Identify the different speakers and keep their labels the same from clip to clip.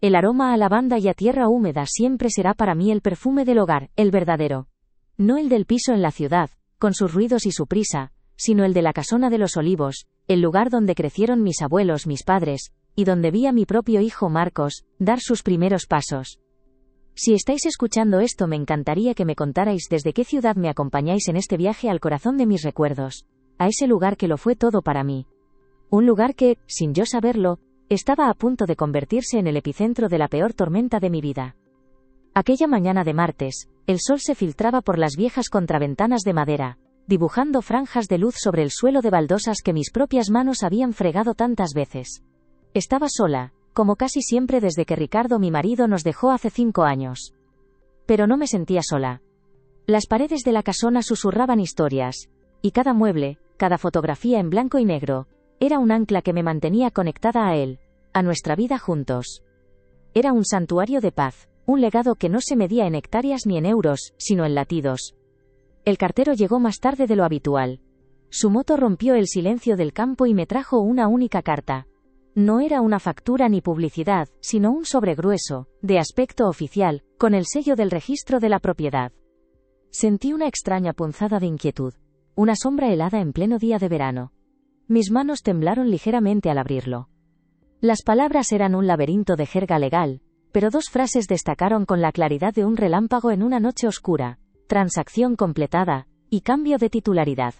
Speaker 1: El aroma a lavanda y a tierra húmeda siempre será para mí el perfume del hogar, el verdadero. No el del piso en la ciudad, con sus ruidos y su prisa, sino el de la casona de los Olivos, el lugar donde crecieron mis abuelos, mis padres, y donde vi a mi propio hijo Marcos dar sus primeros pasos. Si estáis escuchando esto, me encantaría que me contarais desde qué ciudad me acompañáis en este viaje al corazón de mis recuerdos, a ese lugar que lo fue todo para mí. Un lugar que, sin yo saberlo, estaba a punto de convertirse en el epicentro de la peor tormenta de mi vida. Aquella mañana de martes, el sol se filtraba por las viejas contraventanas de madera, dibujando franjas de luz sobre el suelo de baldosas que mis propias manos habían fregado tantas veces. Estaba sola, como casi siempre desde que Ricardo, mi marido, nos dejó hace 5 años. Pero no me sentía sola. Las paredes de la casona susurraban historias, y cada mueble, cada fotografía en blanco y negro, era un ancla que me mantenía conectada a él, a nuestra vida juntos. Era un santuario de paz, un legado que no se medía en hectáreas ni en euros, sino en latidos. El cartero llegó más tarde de lo habitual. Su moto rompió el silencio del campo y me trajo una única carta. No era una factura ni publicidad, sino un sobre grueso, de aspecto oficial, con el sello del registro de la propiedad. Sentí una extraña punzada de inquietud, una sombra helada en pleno día de verano. Mis manos temblaron ligeramente al abrirlo. Las palabras eran un laberinto de jerga legal, pero 2 frases destacaron con la claridad de un relámpago en una noche oscura: transacción completada, y cambio de titularidad.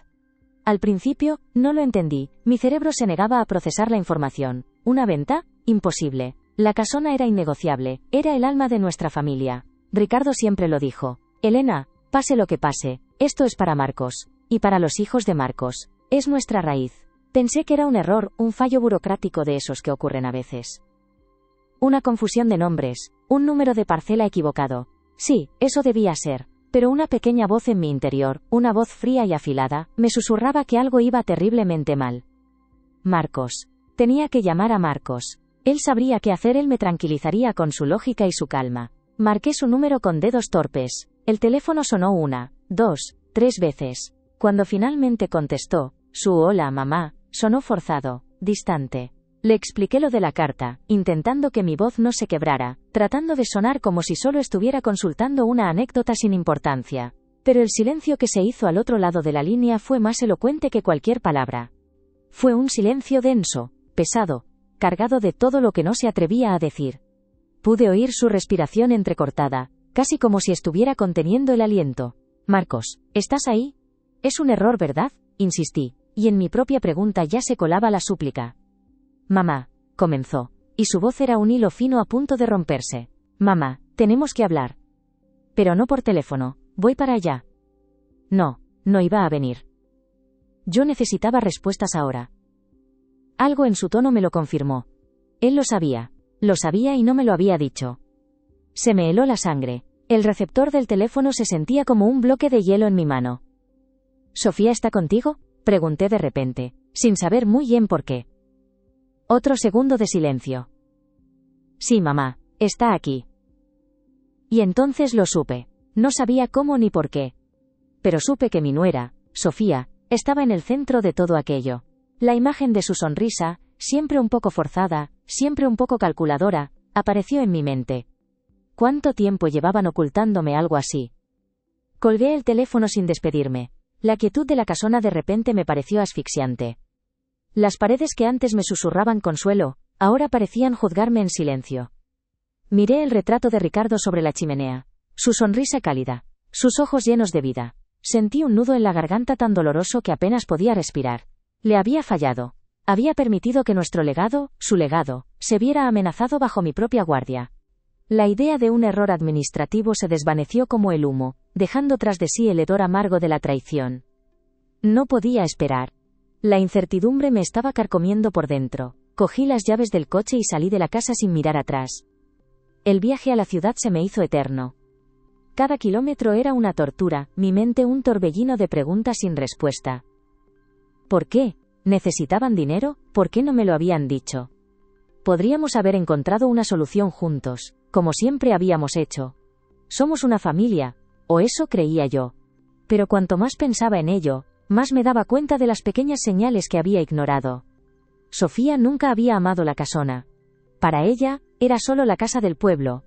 Speaker 1: Al principio, no lo entendí, mi cerebro se negaba a procesar la información. ¿Una venta? Imposible. La casona era innegociable, era el alma de nuestra familia. Ricardo siempre lo dijo: Elena, pase lo que pase, esto es para Marcos, y para los hijos de Marcos. Es nuestra raíz. Pensé que era un error, un fallo burocrático de esos que ocurren a veces. Una confusión de nombres, un número de parcela equivocado. Sí, eso debía ser. Pero una pequeña voz en mi interior, una voz fría y afilada, me susurraba que algo iba terriblemente mal. Marcos. Tenía que llamar a Marcos. Él sabría qué hacer, él me tranquilizaría con su lógica y su calma. Marqué su número con dedos torpes. El teléfono sonó 1, 2, 3 veces. Cuando finalmente contestó, su hola mamá, sonó forzado, distante. Le expliqué lo de la carta, intentando que mi voz no se quebrara, tratando de sonar como si solo estuviera consultando una anécdota sin importancia. Pero el silencio que se hizo al otro lado de la línea fue más elocuente que cualquier palabra. Fue un silencio denso, pesado, cargado de todo lo que no se atrevía a decir. Pude oír su respiración entrecortada, casi como si estuviera conteniendo el aliento. Marcos, ¿estás ahí? Es un error, ¿verdad? Insistí, y en mi propia pregunta ya se colaba la súplica. Mamá, comenzó, y su voz era un hilo fino a punto de romperse. Mamá, tenemos que hablar. Pero no por teléfono, voy para allá. No, no iba a venir. Yo necesitaba respuestas ahora. Algo en su tono me lo confirmó. Él lo sabía y no me lo había dicho. Se me heló la sangre. El receptor del teléfono se sentía como un bloque de hielo en mi mano. ¿Sofía está contigo?, pregunté de repente, sin saber muy bien por qué. Otro segundo de silencio. Sí, mamá, está aquí. Y entonces lo supe. No sabía cómo ni por qué. Pero supe que mi nuera, Sofía, estaba en el centro de todo aquello. La imagen de su sonrisa, siempre un poco forzada, siempre un poco calculadora, apareció en mi mente. ¿Cuánto tiempo llevaban ocultándome algo así? Colgué el teléfono sin despedirme. La quietud de la casona de repente me pareció asfixiante. Las paredes que antes me susurraban consuelo, ahora parecían juzgarme en silencio. Miré el retrato de Ricardo sobre la chimenea. Su sonrisa cálida, sus ojos llenos de vida. Sentí un nudo en la garganta tan doloroso que apenas podía respirar. Le había fallado. Había permitido que nuestro legado, su legado, se viera amenazado bajo mi propia guardia. La idea de un error administrativo se desvaneció como el humo, dejando tras de sí el hedor amargo de la traición. No podía esperar. La incertidumbre me estaba carcomiendo por dentro. Cogí las llaves del coche y salí de la casa sin mirar atrás. El viaje a la ciudad se me hizo eterno. Cada kilómetro era una tortura, mi mente un torbellino de preguntas sin respuesta. ¿Por qué? ¿Necesitaban dinero? ¿Por qué no me lo habían dicho? Podríamos haber encontrado una solución juntos, como siempre habíamos hecho. Somos una familia, o eso creía yo. Pero cuanto más pensaba en ello, más me daba cuenta de las pequeñas señales que había ignorado. Sofía nunca había amado la casona. Para ella, era solo la casa del pueblo.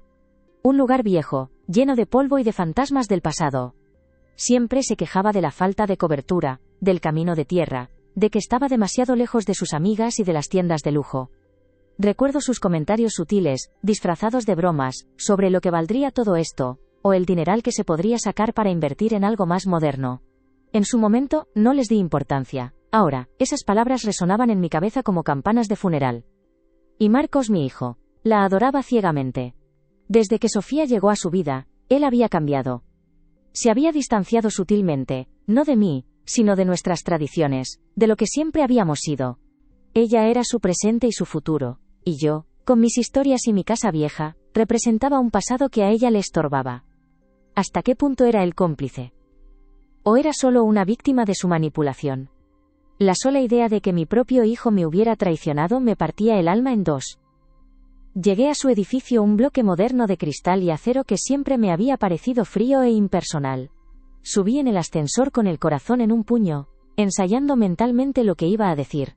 Speaker 1: Un lugar viejo, lleno de polvo y de fantasmas del pasado. Siempre se quejaba de la falta de cobertura, del camino de tierra, de que estaba demasiado lejos de sus amigas y de las tiendas de lujo. Recuerdo sus comentarios sutiles, disfrazados de bromas, sobre lo que valdría todo esto, o el dineral que se podría sacar para invertir en algo más moderno. En su momento, no les di importancia. Ahora, esas palabras resonaban en mi cabeza como campanas de funeral. Y Marcos, mi hijo, la adoraba ciegamente. Desde que Sofía llegó a su vida, él había cambiado. Se había distanciado sutilmente, no de mí, sino de nuestras tradiciones, de lo que siempre habíamos sido. Ella era su presente y su futuro, y yo, con mis historias y mi casa vieja, representaba un pasado que a ella le estorbaba. ¿Hasta qué punto era él cómplice? ¿O era solo una víctima de su manipulación? La sola idea de que mi propio hijo me hubiera traicionado me partía el alma en dos. Llegué a su edificio, un bloque moderno de cristal y acero que siempre me había parecido frío e impersonal. Subí en el ascensor con el corazón en un puño, ensayando mentalmente lo que iba a decir.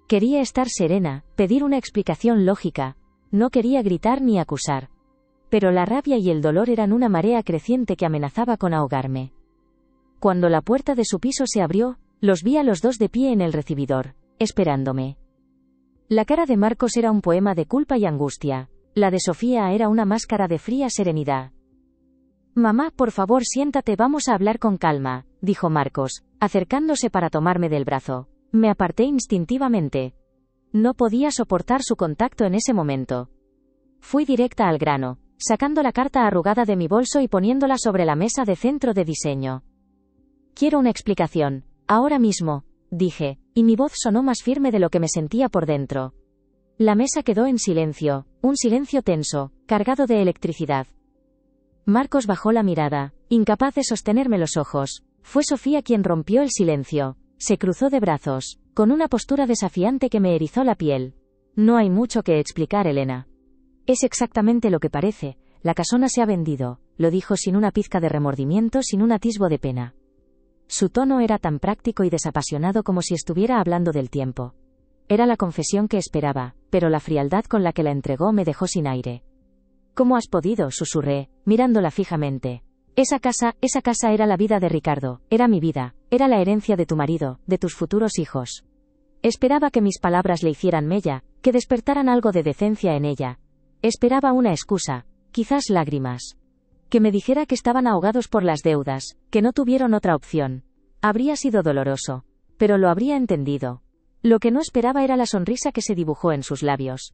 Speaker 1: Quería estar serena, pedir una explicación lógica, no quería gritar ni acusar. Pero la rabia y el dolor eran una marea creciente que amenazaba con ahogarme. Cuando la puerta de su piso se abrió, los vi a los dos de pie en el recibidor, esperándome. La cara de Marcos era un poema de culpa y angustia, la de Sofía era una máscara de fría serenidad. «Mamá, por favor, siéntate, vamos a hablar con calma», dijo Marcos, acercándose para tomarme del brazo. Me aparté instintivamente. No podía soportar su contacto en ese momento. Fui directa al grano, sacando la carta arrugada de mi bolso y poniéndola sobre la mesa de centro de diseño. «Quiero una explicación, ahora mismo», dije, y mi voz sonó más firme de lo que me sentía por dentro. La mesa quedó en silencio, un silencio tenso, cargado de electricidad. Marcos bajó la mirada, incapaz de sostenerme los ojos. Fue Sofía quien rompió el silencio. Se cruzó de brazos, con una postura desafiante que me erizó la piel. «No hay mucho que explicar, Elena. Es exactamente lo que parece, la casona se ha vendido», lo dijo sin una pizca de remordimiento, sin un atisbo de pena. Su tono era tan práctico y desapasionado como si estuviera hablando del tiempo. Era la confesión que esperaba, pero la frialdad con la que la entregó me dejó sin aire. «¿Cómo has podido?», susurré, mirándola fijamente. Esa casa era la vida de Ricardo, era mi vida, era la herencia de tu marido, de tus futuros hijos. Esperaba que mis palabras le hicieran mella, que despertaran algo de decencia en ella. Esperaba una excusa, quizás lágrimas. Que me dijera que estaban ahogados por las deudas, que no tuvieron otra opción. Habría sido doloroso, pero lo habría entendido. Lo que no esperaba era la sonrisa que se dibujó en sus labios.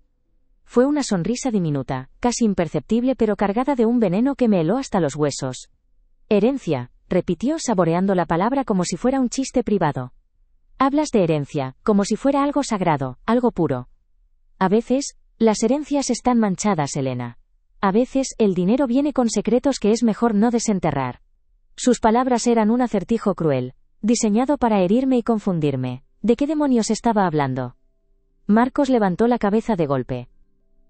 Speaker 1: Fue una sonrisa diminuta, casi imperceptible, pero cargada de un veneno que me heló hasta los huesos. «Herencia», repitió saboreando la palabra como si fuera un chiste privado. «Hablas de herencia, como si fuera algo sagrado, algo puro. A veces, las herencias están manchadas, Elena. A veces, el dinero viene con secretos que es mejor no desenterrar». Sus palabras eran un acertijo cruel, diseñado para herirme y confundirme. ¿De qué demonios estaba hablando? Marcos levantó la cabeza de golpe.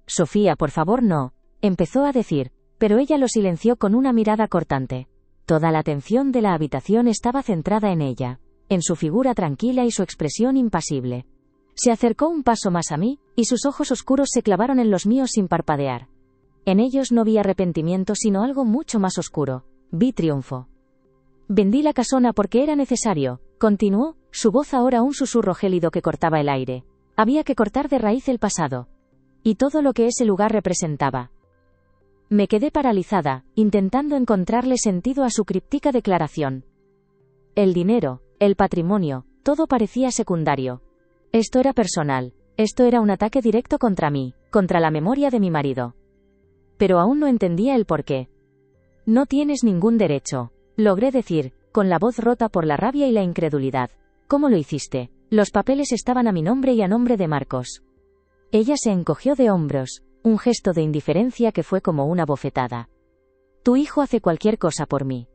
Speaker 1: «Sofía, por favor, no», empezó a decir, pero ella lo silenció con una mirada cortante. Toda la atención de la habitación estaba centrada en ella, en su figura tranquila y su expresión impasible. Se acercó un paso más a mí, y sus ojos oscuros se clavaron en los míos sin parpadear. En ellos no vi arrepentimiento, sino algo mucho más oscuro. Vi triunfo. «Vendí la casona porque era necesario», continuó, su voz ahora un susurro gélido que cortaba el aire. Había que cortar de raíz el pasado. Y todo lo que ese lugar representaba. Me quedé paralizada, intentando encontrarle sentido a su críptica declaración. El dinero, el patrimonio, todo parecía secundario. Esto era personal, esto era un ataque directo contra mí, contra la memoria de mi marido. Pero aún no entendía el porqué. «No tienes ningún derecho», logré decir, con la voz rota por la rabia y la incredulidad. «¿Cómo lo hiciste? Los papeles estaban a mi nombre y a nombre de Marcos». Ella se encogió de hombros, un gesto de indiferencia que fue como una bofetada. «Tu hijo hace cualquier cosa por mí».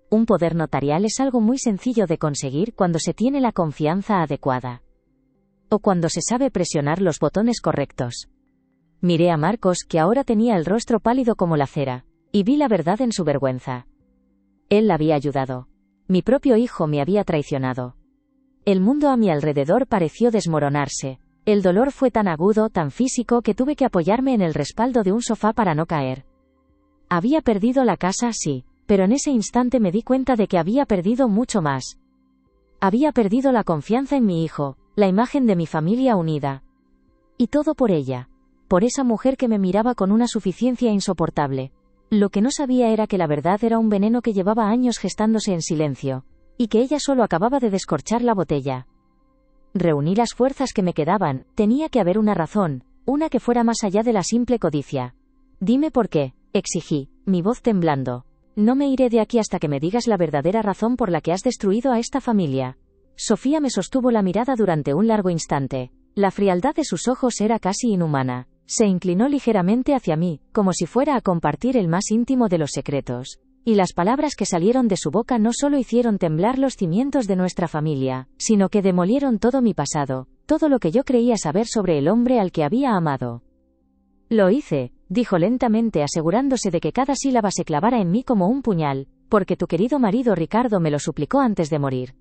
Speaker 1: Un poder notarial es algo muy sencillo de conseguir cuando se tiene la confianza adecuada. O cuando se sabe presionar los botones correctos. Miré a Marcos, que ahora tenía el rostro pálido como la cera, y vi la verdad en su vergüenza. Él la había ayudado. Mi propio hijo me había traicionado. El mundo a mi alrededor pareció desmoronarse. El dolor fue tan agudo, tan físico, que tuve que apoyarme en el respaldo de un sofá para no caer. Había perdido la casa, sí, pero en ese instante me di cuenta de que había perdido mucho más. Había perdido la confianza en mi hijo, la imagen de mi familia unida. Y todo por ella. Por esa mujer que me miraba con una suficiencia insoportable. Lo que no sabía era que la verdad era un veneno que llevaba años gestándose en silencio, y que ella solo acababa de descorchar la botella. Reuní las fuerzas que me quedaban. Tenía que haber una razón, una que fuera más allá de la simple codicia. Dime por qué, exigí, mi voz temblando. No me iré de aquí hasta que me digas la verdadera razón por la que has destruido a esta familia. Sofía me sostuvo la mirada durante un largo instante. La frialdad de sus ojos era casi inhumana. Se inclinó ligeramente hacia mí, como si fuera a compartir el más íntimo de los secretos. Y las palabras que salieron de su boca no solo hicieron temblar los cimientos de nuestra familia, sino que demolieron todo mi pasado, todo lo que yo creía saber sobre el hombre al que había amado. Lo hice, dijo lentamente, asegurándose de que cada sílaba se clavara en mí como un puñal, porque tu querido marido Ricardo me lo suplicó antes de morir.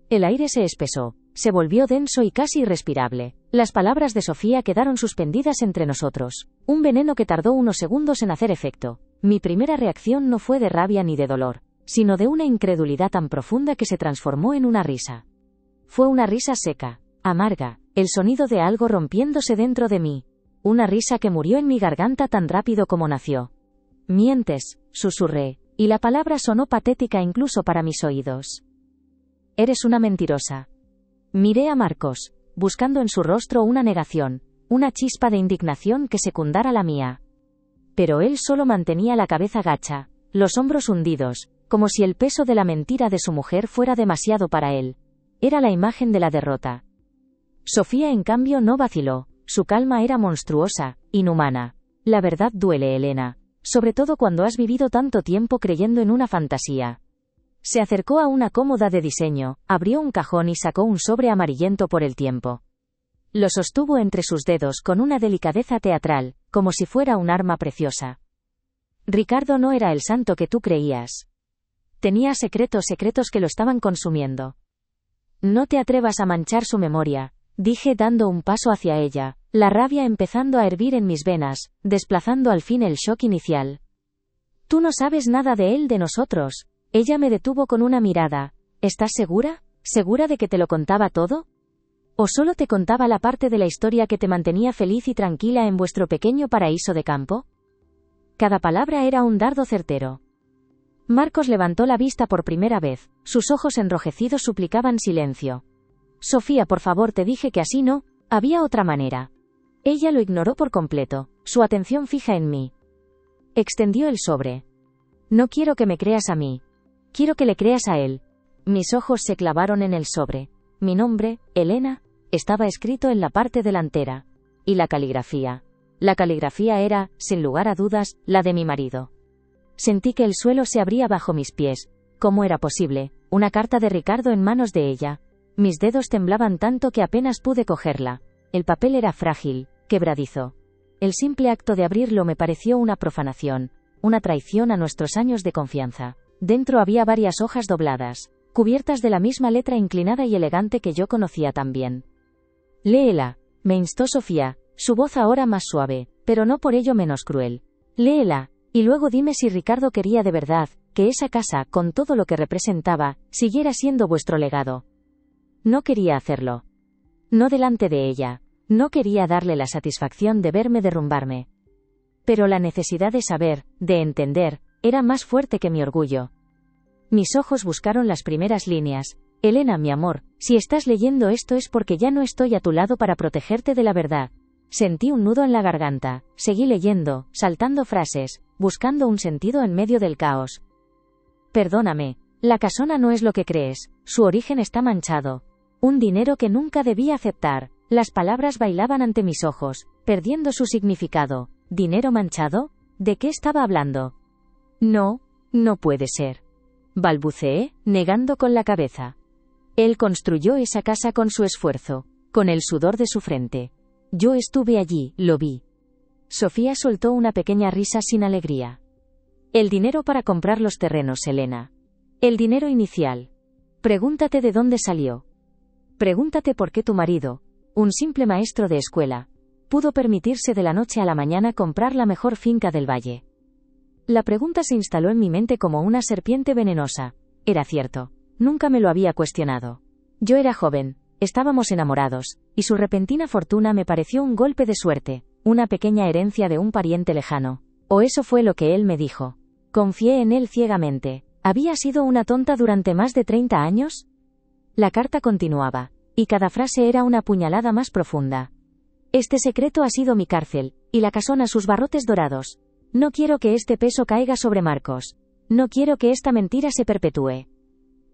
Speaker 1: El aire se espesó, se volvió denso y casi irrespirable. Las palabras de Sofía quedaron suspendidas entre nosotros, un veneno que tardó unos segundos en hacer efecto. Mi primera reacción no fue de rabia ni de dolor, sino de una incredulidad tan profunda que se transformó en una risa. Fue una risa seca, amarga, el sonido de algo rompiéndose dentro de mí. Una risa que murió en mi garganta tan rápido como nació. Mientes, susurré, y la palabra sonó patética incluso para mis oídos. Eres una mentirosa. Miré a Marcos, buscando en su rostro una negación, una chispa de indignación que secundara la mía. Pero él solo mantenía la cabeza gacha, los hombros hundidos, como si el peso de la mentira de su mujer fuera demasiado para él. Era la imagen de la derrota. Sofía, en cambio, no vaciló, su calma era monstruosa, inhumana. La verdad duele, Elena, sobre todo cuando has vivido tanto tiempo creyendo en una fantasía. Se acercó a una cómoda de diseño, abrió un cajón y sacó un sobre amarillento por el tiempo. Lo sostuvo entre sus dedos con una delicadeza teatral, como si fuera un arma preciosa. Ricardo no era el santo que tú creías. Tenía secretos que lo estaban consumiendo. No te atrevas a manchar su memoria, dije dando un paso hacia ella, la rabia empezando a hervir en mis venas, desplazando al fin el shock inicial. Tú no sabes nada de él, de nosotros. Ella me detuvo con una mirada. ¿Estás segura? ¿Segura de que te lo contaba todo? ¿O solo te contaba la parte de la historia que te mantenía feliz y tranquila en vuestro pequeño paraíso de campo? Cada palabra era un dardo certero. Marcos levantó la vista por primera vez, sus ojos enrojecidos suplicaban silencio. Sofía, por favor, te dije que así no, había otra manera. Ella lo ignoró por completo, su atención fija en mí. Extendió el sobre. No quiero que me creas a mí. Quiero que le creas a él. Mis ojos se clavaron en el sobre. Mi nombre, Elena, estaba escrito en la parte delantera. Y la caligrafía. La caligrafía era, sin lugar a dudas, la de mi marido. Sentí que el suelo se abría bajo mis pies. ¿Cómo era posible? Una carta de Ricardo en manos de ella. Mis dedos temblaban tanto que apenas pude cogerla. El papel era frágil, quebradizo. El simple acto de abrirlo me pareció una profanación, una traición a nuestros años de confianza. Dentro había varias hojas dobladas, cubiertas de la misma letra inclinada y elegante que yo conocía tan bien. Léela, me instó Sofía, su voz ahora más suave, pero no por ello menos cruel. Léela, y luego dime si Ricardo quería de verdad, que esa casa, con todo lo que representaba, siguiera siendo vuestro legado. No quería hacerlo. No delante de ella. No quería darle la satisfacción de verme derrumbarme. Pero la necesidad de saber, de entender, era más fuerte que mi orgullo. Mis ojos buscaron las primeras líneas. Elena, mi amor, si estás leyendo esto es porque ya no estoy a tu lado para protegerte de la verdad. Sentí un nudo en la garganta, seguí leyendo, saltando frases, buscando un sentido en medio del caos. Perdóname, la casona no es lo que crees, su origen está manchado. Un dinero que nunca debí aceptar. Las palabras bailaban ante mis ojos, perdiendo su significado. ¿Dinero manchado? ¿De qué estaba hablando? No, no puede ser. Balbuceé, negando con la cabeza. Él construyó esa casa con su esfuerzo, con el sudor de su frente. Yo estuve allí, lo vi. Sofía soltó una pequeña risa sin alegría. El dinero para comprar los terrenos, Elena. El dinero inicial. Pregúntate de dónde salió. Pregúntate por qué tu marido, un simple maestro de escuela, pudo permitirse de la noche a la mañana comprar la mejor finca del valle. La pregunta se instaló en mi mente como una serpiente venenosa. Era cierto. Nunca me lo había cuestionado. Yo era joven, estábamos enamorados, y su repentina fortuna me pareció un golpe de suerte, una pequeña herencia de un pariente lejano. O eso fue lo que él me dijo. Confié en él ciegamente. ¿Había sido una tonta durante más de 30 años? La carta continuaba, y cada frase era una puñalada más profunda. Este secreto ha sido mi cárcel, y la casona sus barrotes dorados. No quiero que este peso caiga sobre Marcos. No quiero que esta mentira se perpetúe.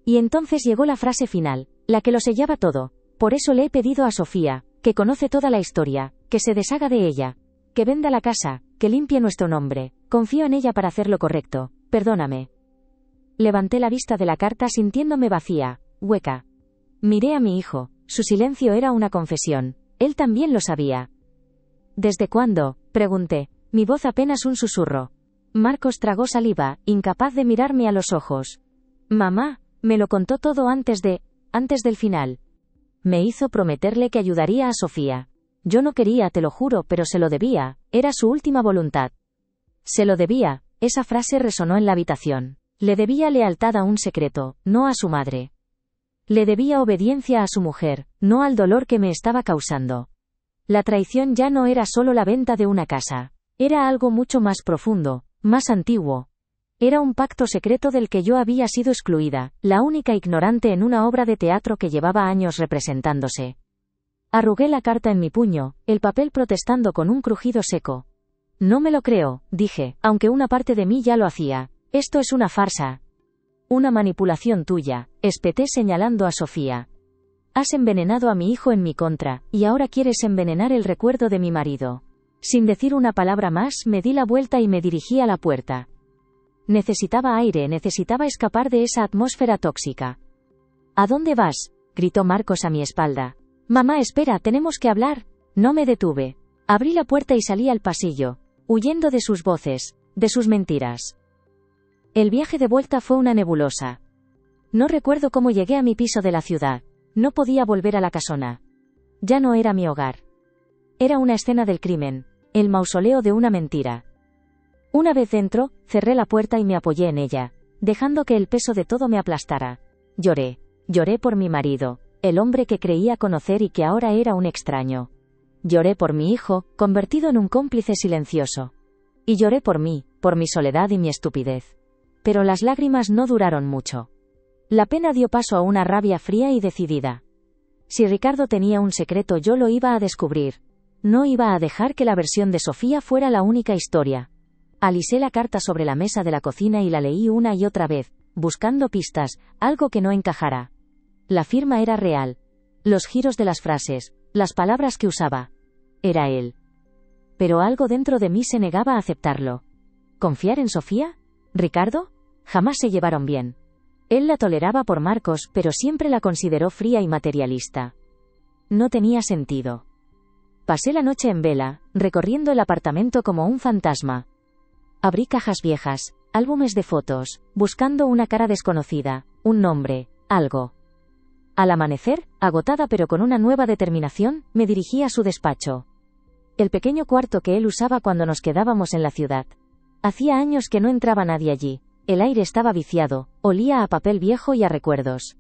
Speaker 1: Y entonces llegó la frase final, la que lo sellaba todo. Por eso le he pedido a Sofía, que conoce toda la historia, que se deshaga de ella, que venda la casa, que limpie nuestro nombre. Confío en ella para hacer lo correcto. Perdóname. Levanté la vista de la carta sintiéndome vacía, hueca. Miré a mi hijo. Su silencio era una confesión. Él también lo sabía. ¿Desde cuándo?, pregunté, mi voz apenas un susurro. Marcos tragó saliva, incapaz de mirarme a los ojos. Mamá, me lo contó todo antes del final. Me hizo prometerle que ayudaría a Sofía. Yo no quería, te lo juro, pero se lo debía, era su última voluntad. Se lo debía, esa frase resonó en la habitación. Le debía lealtad a un secreto, no a su madre. Le debía obediencia a su mujer, no al dolor que me estaba causando. La traición ya no era solo la venta de una casa. Era algo mucho más profundo, más antiguo. Era un pacto secreto del que yo había sido excluida, la única ignorante en una obra de teatro que llevaba años representándose. Arrugué la carta en mi puño, el papel protestando con un crujido seco. No me lo creo, dije, aunque una parte de mí ya lo hacía. Esto es una farsa. Una manipulación tuya, espeté señalando a Sofía. Has envenenado a mi hijo en mi contra, y ahora quieres envenenar el recuerdo de mi marido. Sin decir una palabra más, me di la vuelta y me dirigí a la puerta. Necesitaba aire, necesitaba escapar de esa atmósfera tóxica. ¿A dónde vas?, gritó Marcos a mi espalda. Mamá, espera, tenemos que hablar. No me detuve. Abrí la puerta y salí al pasillo, huyendo de sus voces, de sus mentiras. El viaje de vuelta fue una nebulosa. No recuerdo cómo llegué a mi piso de la ciudad. No podía volver a la casona. Ya no era mi hogar. Era una escena del crimen, el mausoleo de una mentira. Una vez dentro, cerré la puerta y me apoyé en ella, dejando que el peso de todo me aplastara. Lloré. Lloré por mi marido, el hombre que creía conocer y que ahora era un extraño. Lloré por mi hijo, convertido en un cómplice silencioso. Y lloré por mí, por mi soledad y mi estupidez. Pero las lágrimas no duraron mucho. La pena dio paso a una rabia fría y decidida. Si Ricardo tenía un secreto, yo lo iba a descubrir. No iba a dejar que la versión de Sofía fuera la única historia. Alisé la carta sobre la mesa de la cocina y la leí una y otra vez, buscando pistas, algo que no encajara. La firma era real. Los giros de las frases, las palabras que usaba. Era él. Pero algo dentro de mí se negaba a aceptarlo. ¿Confiar en Sofía? ¿Ricardo? Jamás se llevaron bien. Él la toleraba por Marcos, pero siempre la consideró fría y materialista. No tenía sentido. Pasé la noche en vela, recorriendo el apartamento como un fantasma. Abrí cajas viejas, álbumes de fotos, buscando una cara desconocida, un nombre, algo. Al amanecer, agotada pero con una nueva determinación, me dirigí a su despacho. El pequeño cuarto que él usaba cuando nos quedábamos en la ciudad. Hacía años que no entraba nadie allí. El aire estaba viciado, olía a papel viejo y a recuerdos.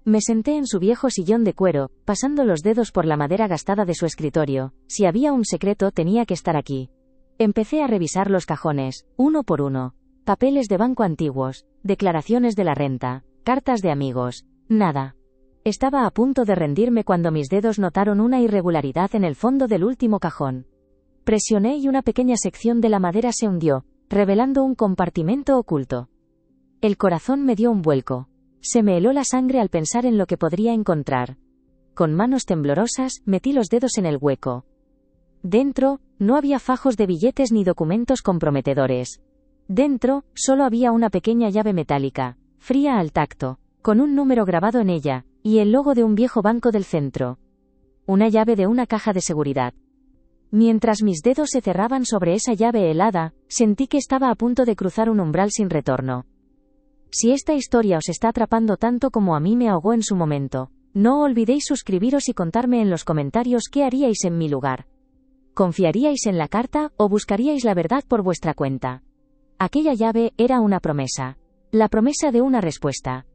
Speaker 1: Me senté en su viejo sillón de cuero, pasando los dedos por la madera gastada de su escritorio. Si había un secreto, tenía que estar aquí. Empecé a revisar los cajones, uno por uno. Papeles de banco antiguos, declaraciones de la renta, cartas de amigos. Nada. Estaba a punto de rendirme cuando mis dedos notaron una irregularidad en el fondo del último cajón. Presioné y una pequeña sección de la madera se hundió, revelando un compartimento oculto. El corazón me dio un vuelco. Se me heló la sangre al pensar en lo que podría encontrar. Con manos temblorosas, metí los dedos en el hueco. Dentro, no había fajos de billetes ni documentos comprometedores. Dentro, solo había una pequeña llave metálica, fría al tacto, con un número grabado en ella, y el logo de un viejo banco del centro. Una llave de una caja de seguridad. Mientras mis dedos se cerraban sobre esa llave helada, sentí que estaba a punto de cruzar un umbral sin retorno. Si esta historia os está atrapando tanto como a mí me ahogó en su momento, No olvidéis suscribiros y contarme en los comentarios qué haríais en mi lugar. ¿Confiaríais en la carta o buscaríais la verdad por vuestra cuenta? Aquella llave era una promesa. La promesa de una respuesta.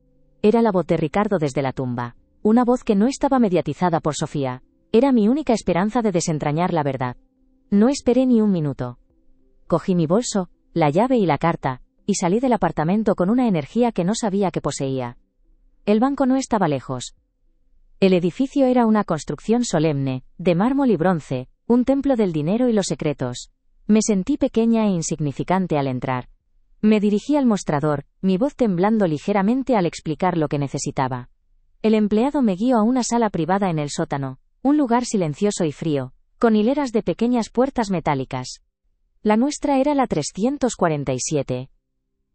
Speaker 1: Era la voz de Ricardo desde la tumba. Una voz que no estaba mediatizada por Sofía. Era mi única esperanza de desentrañar la verdad. No esperé ni un minuto. Cogí mi bolso, la llave y la carta, y salí del apartamento con una energía que no sabía que poseía. El banco no estaba lejos. El edificio era una construcción solemne, de mármol y bronce, un templo del dinero y los secretos. Me sentí pequeña e insignificante al entrar. Me dirigí al mostrador, mi voz temblando ligeramente al explicar lo que necesitaba. El empleado me guió a una sala privada en el sótano, un lugar silencioso y frío, con hileras de pequeñas puertas metálicas. La nuestra era la 347.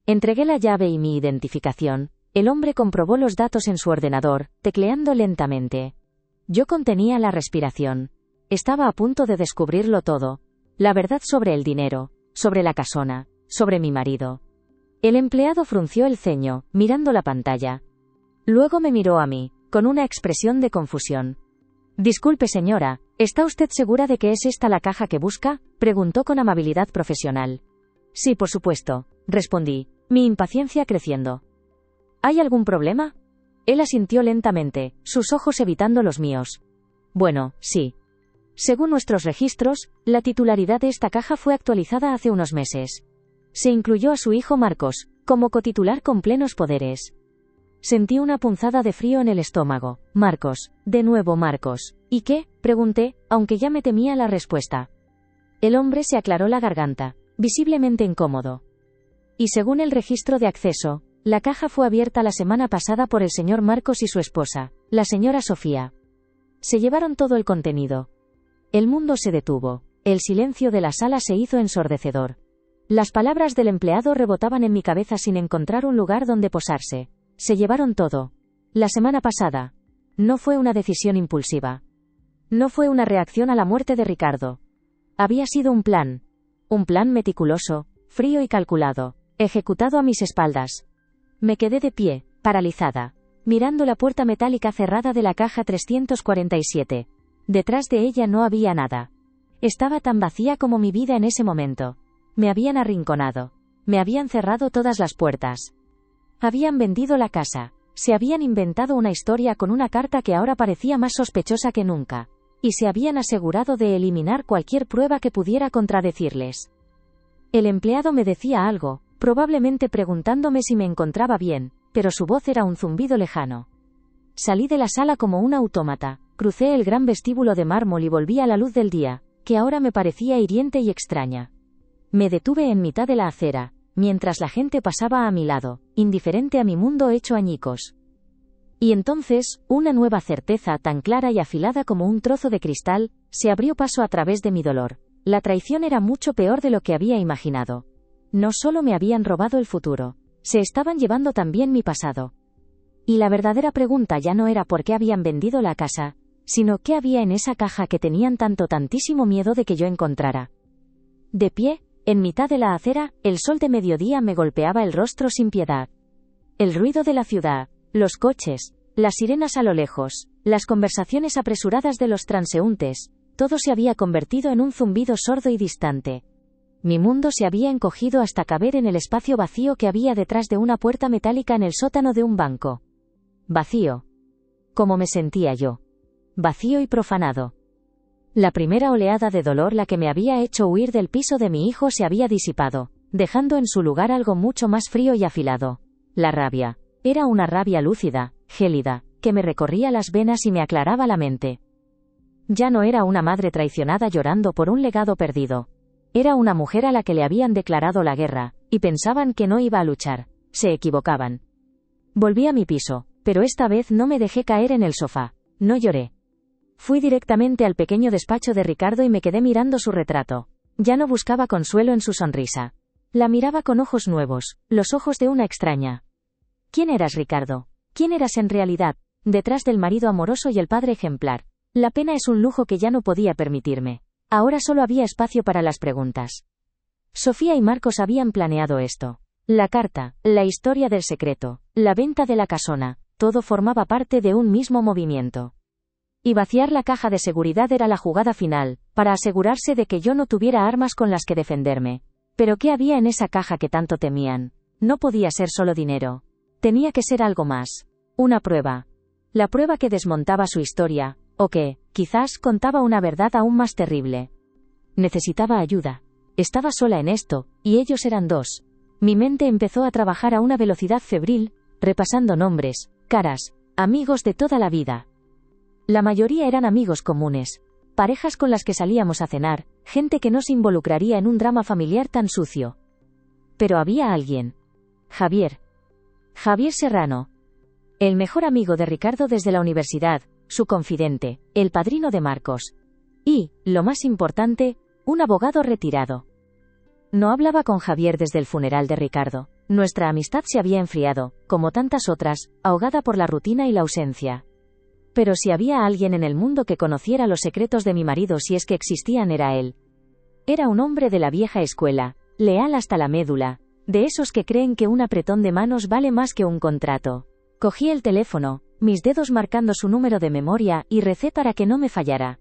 Speaker 1: Entregué la llave y mi identificación. El hombre comprobó los datos en su ordenador, tecleando lentamente. Yo contenía la respiración. Estaba a punto de descubrirlo todo. La verdad sobre el dinero, sobre la casona, sobre mi marido. El empleado frunció el ceño, mirando la pantalla. Luego me miró a mí, con una expresión de confusión. «Disculpe señora, ¿está usted segura de que es esta la caja que busca?», preguntó con amabilidad profesional. «Sí, por supuesto», respondí, mi impaciencia creciendo. «¿Hay algún problema?». Él asintió lentamente, sus ojos evitando los míos. «Bueno, sí. Según nuestros registros, la titularidad de esta caja fue actualizada hace unos meses. Se incluyó a su hijo Marcos, como cotitular con plenos poderes». Sentí una punzada de frío en el estómago. «Marcos, de nuevo Marcos. ¿Y qué?», pregunté, aunque ya me temía la respuesta. El hombre se aclaró la garganta, visiblemente incómodo. «Y según el registro de acceso, la caja fue abierta la semana pasada por el señor Marcos y su esposa, la señora Sofía. Se llevaron todo el contenido». El mundo se detuvo. El silencio de la sala se hizo ensordecedor. Las palabras del empleado rebotaban en mi cabeza sin encontrar un lugar donde posarse. Se llevaron todo. La semana pasada. No fue una decisión impulsiva. No fue una reacción a la muerte de Ricardo. Había sido un plan. Un plan meticuloso, frío y calculado, ejecutado a mis espaldas. Me quedé de pie, paralizada, mirando la puerta metálica cerrada de la caja 347. Detrás de ella no había nada. Estaba tan vacía como mi vida en ese momento. Me habían arrinconado. Me habían cerrado todas las puertas. Habían vendido la casa. Se habían inventado una historia con una carta que ahora parecía más sospechosa que nunca. Y se habían asegurado de eliminar cualquier prueba que pudiera contradecirles. El empleado me decía algo, probablemente preguntándome si me encontraba bien, pero su voz era un zumbido lejano. Salí de la sala como un autómata, crucé el gran vestíbulo de mármol y volví a la luz del día, que ahora me parecía hiriente y extraña. Me detuve en mitad de la acera, mientras la gente pasaba a mi lado, indiferente a mi mundo hecho añicos. Y entonces, una nueva certeza tan clara y afilada como un trozo de cristal, se abrió paso a través de mi dolor. La traición era mucho peor de lo que había imaginado. No solo me habían robado el futuro, se estaban llevando también mi pasado. Y la verdadera pregunta ya no era por qué habían vendido la casa, sino qué había en esa caja que tenían tantísimo miedo de que yo encontrara. De pie, en mitad de la acera, el sol de mediodía me golpeaba el rostro sin piedad. El ruido de la ciudad, los coches, las sirenas a lo lejos, las conversaciones apresuradas de los transeúntes, todo se había convertido en un zumbido sordo y distante. Mi mundo se había encogido hasta caber en el espacio vacío que había detrás de una puerta metálica en el sótano de un banco. Vacío. ¿Cómo me sentía yo? Vacío y profanado. La primera oleada de dolor, la que me había hecho huir del piso de mi hijo, se había disipado, dejando en su lugar algo mucho más frío y afilado. La rabia. Era una rabia lúcida, gélida, que me recorría las venas y me aclaraba la mente. Ya no era una madre traicionada llorando por un legado perdido. Era una mujer a la que le habían declarado la guerra, y pensaban que no iba a luchar. Se equivocaban. Volví a mi piso, pero esta vez no me dejé caer en el sofá. No lloré. Fui directamente al pequeño despacho de Ricardo y me quedé mirando su retrato. Ya no buscaba consuelo en su sonrisa. La miraba con ojos nuevos, los ojos de una extraña. ¿Quién eras, Ricardo? ¿Quién eras en realidad, detrás del marido amoroso y el padre ejemplar? La pena es un lujo que ya no podía permitirme. Ahora solo había espacio para las preguntas. Sofía y Marcos habían planeado esto. La carta, la historia del secreto, la venta de la casona. todo formaba parte de un mismo movimiento. Y vaciar la caja de seguridad era la jugada final, para asegurarse de que yo no tuviera armas con las que defenderme. Pero ¿qué había en esa caja que tanto temían? No podía ser solo dinero. Tenía que ser algo más. Una prueba. La prueba que desmontaba su historia, o que, quizás, contaba una verdad aún más terrible. Necesitaba ayuda. Estaba sola en esto, y ellos eran dos. Mi mente empezó a trabajar a una velocidad febril, repasando nombres, caras, amigos de toda la vida. La mayoría eran amigos comunes, parejas con las que salíamos a cenar, gente que no se involucraría en un drama familiar tan sucio. Pero había alguien. Javier. Javier Serrano. El mejor amigo de Ricardo desde la universidad, su confidente, el padrino de Marcos. Y, lo más importante, un abogado retirado. No hablaba con Javier desde el funeral de Ricardo. Nuestra amistad se había enfriado, como tantas otras, ahogada por la rutina y la ausencia. Pero si había alguien en el mundo que conociera los secretos de mi marido, si es que existían, era él. Era un hombre de la vieja escuela, leal hasta la médula, de esos que creen que un apretón de manos vale más que un contrato. Cogí el teléfono, mis dedos marcando su número de memoria, y recé para que no me fallara.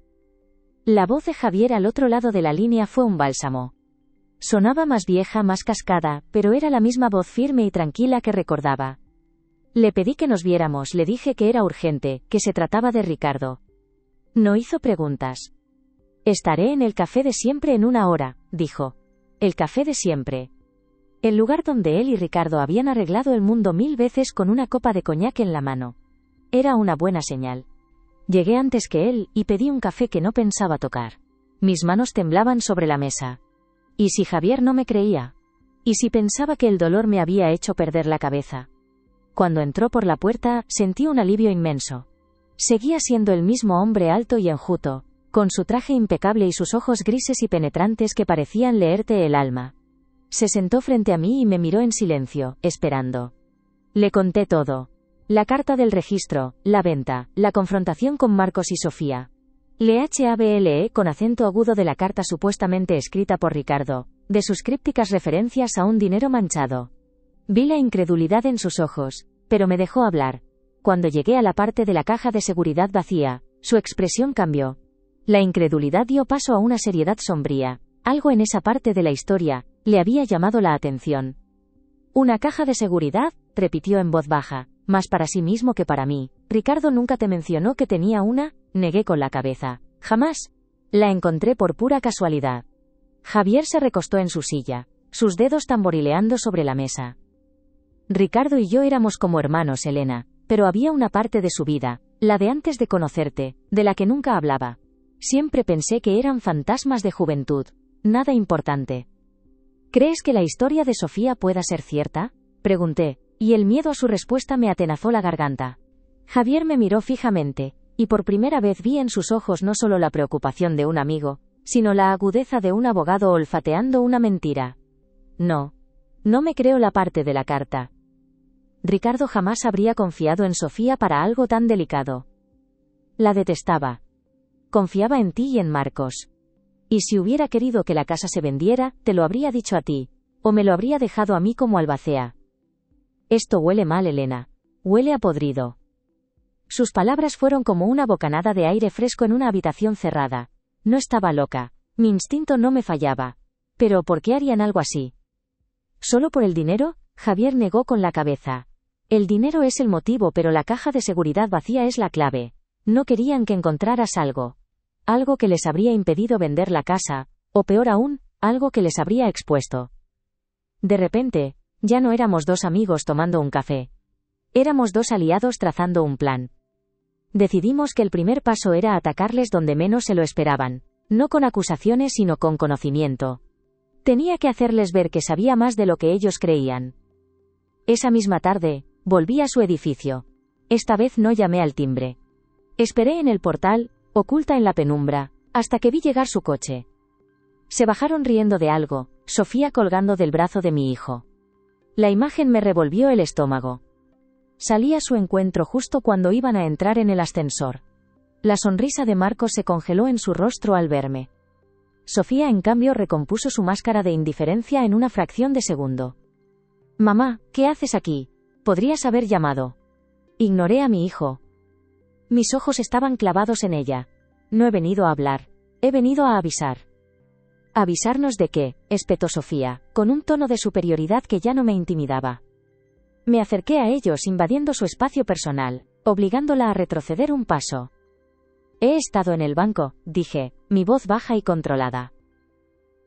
Speaker 1: La voz de Javier al otro lado de la línea fue un bálsamo. Sonaba más vieja, más cascada, pero era la misma voz firme y tranquila que recordaba. Le pedí que nos viéramos, le dije que era urgente, que se trataba de Ricardo. No hizo preguntas. Estaré en el café de siempre en 1 hora, dijo. El café de siempre. El lugar donde él y Ricardo habían arreglado el mundo 1000 veces con una copa de coñac en la mano. Era una buena señal. Llegué antes que él, y pedí un café que no pensaba tocar. Mis manos temblaban sobre la mesa. ¿Y si Javier no me creía? ¿Y si pensaba que el dolor me había hecho perder la cabeza? Cuando entró por la puerta, sentí un alivio inmenso. Seguía siendo el mismo hombre alto y enjuto, con su traje impecable y sus ojos grises y penetrantes que parecían leerte el alma. Se sentó frente a mí y me miró en silencio, esperando. Le conté todo. La carta del registro, la venta, la confrontación con Marcos y Sofía. Le hablé con acento agudo de la carta supuestamente escrita por Ricardo, de sus crípticas referencias a un dinero manchado. Vi la incredulidad en sus ojos, pero me dejó hablar. Cuando llegué a la parte de la caja de seguridad vacía, su expresión cambió. La incredulidad dio paso a una seriedad sombría. Algo en esa parte de la historia le había llamado la atención. ¿Una caja de seguridad?, repitió en voz baja, más para sí mismo que para mí. Ricardo nunca te mencionó que tenía una, negué con la cabeza. Jamás. La encontré por pura casualidad. Javier se recostó en su silla, sus dedos tamborileando sobre la mesa. Ricardo y yo éramos como hermanos, Elena, pero había una parte de su vida, la de antes de conocerte, de la que nunca hablaba. Siempre pensé que eran fantasmas de juventud, nada importante. ¿Crees que la historia de Sofía pueda ser cierta?, pregunté, y el miedo a su respuesta me atenazó la garganta. Javier me miró fijamente, y por primera vez vi en sus ojos no solo la preocupación de un amigo, sino la agudeza de un abogado olfateando una mentira. No. No me creo la parte de la carta. Ricardo jamás habría confiado en Sofía para algo tan delicado. La detestaba. Confiaba en ti y en Marcos. Y si hubiera querido que la casa se vendiera, te lo habría dicho a ti, o me lo habría dejado a mí como albacea. Esto huele mal, Elena. Huele a podrido. Sus palabras fueron como una bocanada de aire fresco en una habitación cerrada. No estaba loca. Mi instinto no me fallaba. Pero ¿por qué harían algo así? ¿Solo por el dinero? Javier negó con la cabeza. El dinero es el motivo, pero la caja de seguridad vacía es la clave. No querían que encontraras algo. Algo que les habría impedido vender la casa, o peor aún, algo que les habría expuesto. De repente, ya no éramos dos amigos tomando un café. Éramos dos aliados trazando un plan. Decidimos que el primer paso era atacarles donde menos se lo esperaban, no con acusaciones sino con conocimiento. Tenía que hacerles ver que sabía más de lo que ellos creían. Esa misma tarde, volví a su edificio. Esta vez no llamé al timbre. Esperé en el portal, oculta en la penumbra, hasta que vi llegar su coche. Se bajaron riendo de algo, Sofía colgando del brazo de mi hijo. La imagen me revolvió el estómago. Salí a su encuentro justo cuando iban a entrar en el ascensor. La sonrisa de Marcos se congeló en su rostro al verme. Sofía, en cambio, recompuso su máscara de indiferencia en una fracción de segundo. «Mamá, ¿qué haces aquí? Podrías haber llamado». Ignoré a mi hijo. Mis ojos estaban clavados en ella. No he venido a hablar. He venido a avisar. ¿Avisarnos de qué?, espetó Sofía, con un tono de superioridad que ya no me intimidaba. Me acerqué a ellos invadiendo su espacio personal, obligándola a retroceder un paso. He estado en el banco, dije, mi voz baja y controlada.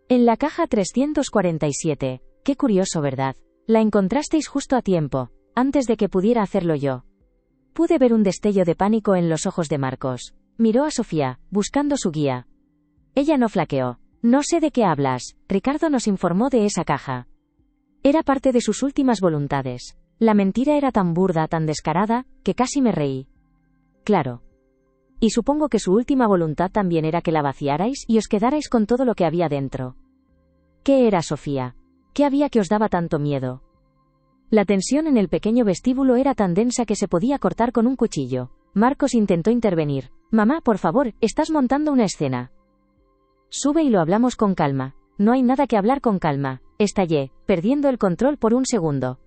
Speaker 1: En la caja 347, qué curioso, ¿verdad? La encontrasteis justo a tiempo, antes de que pudiera hacerlo yo. Pude ver un destello de pánico en los ojos de Marcos. Miró a Sofía, buscando su guía. Ella no flaqueó. No sé de qué hablas, Ricardo nos informó de esa caja. Era parte de sus últimas voluntades. La mentira era tan burda, tan descarada, que casi me reí. Claro. Y supongo que su última voluntad también era que la vaciarais y os quedarais con todo lo que había dentro. ¿Qué era, Sofía? ¿Qué había que os daba tanto miedo? La tensión en el pequeño vestíbulo era tan densa que se podía cortar con un cuchillo. Marcos intentó intervenir. Mamá, por favor, estás montando una escena. Sube y lo hablamos con calma. No hay nada que hablar con calma, estallé, perdiendo el control por un segundo.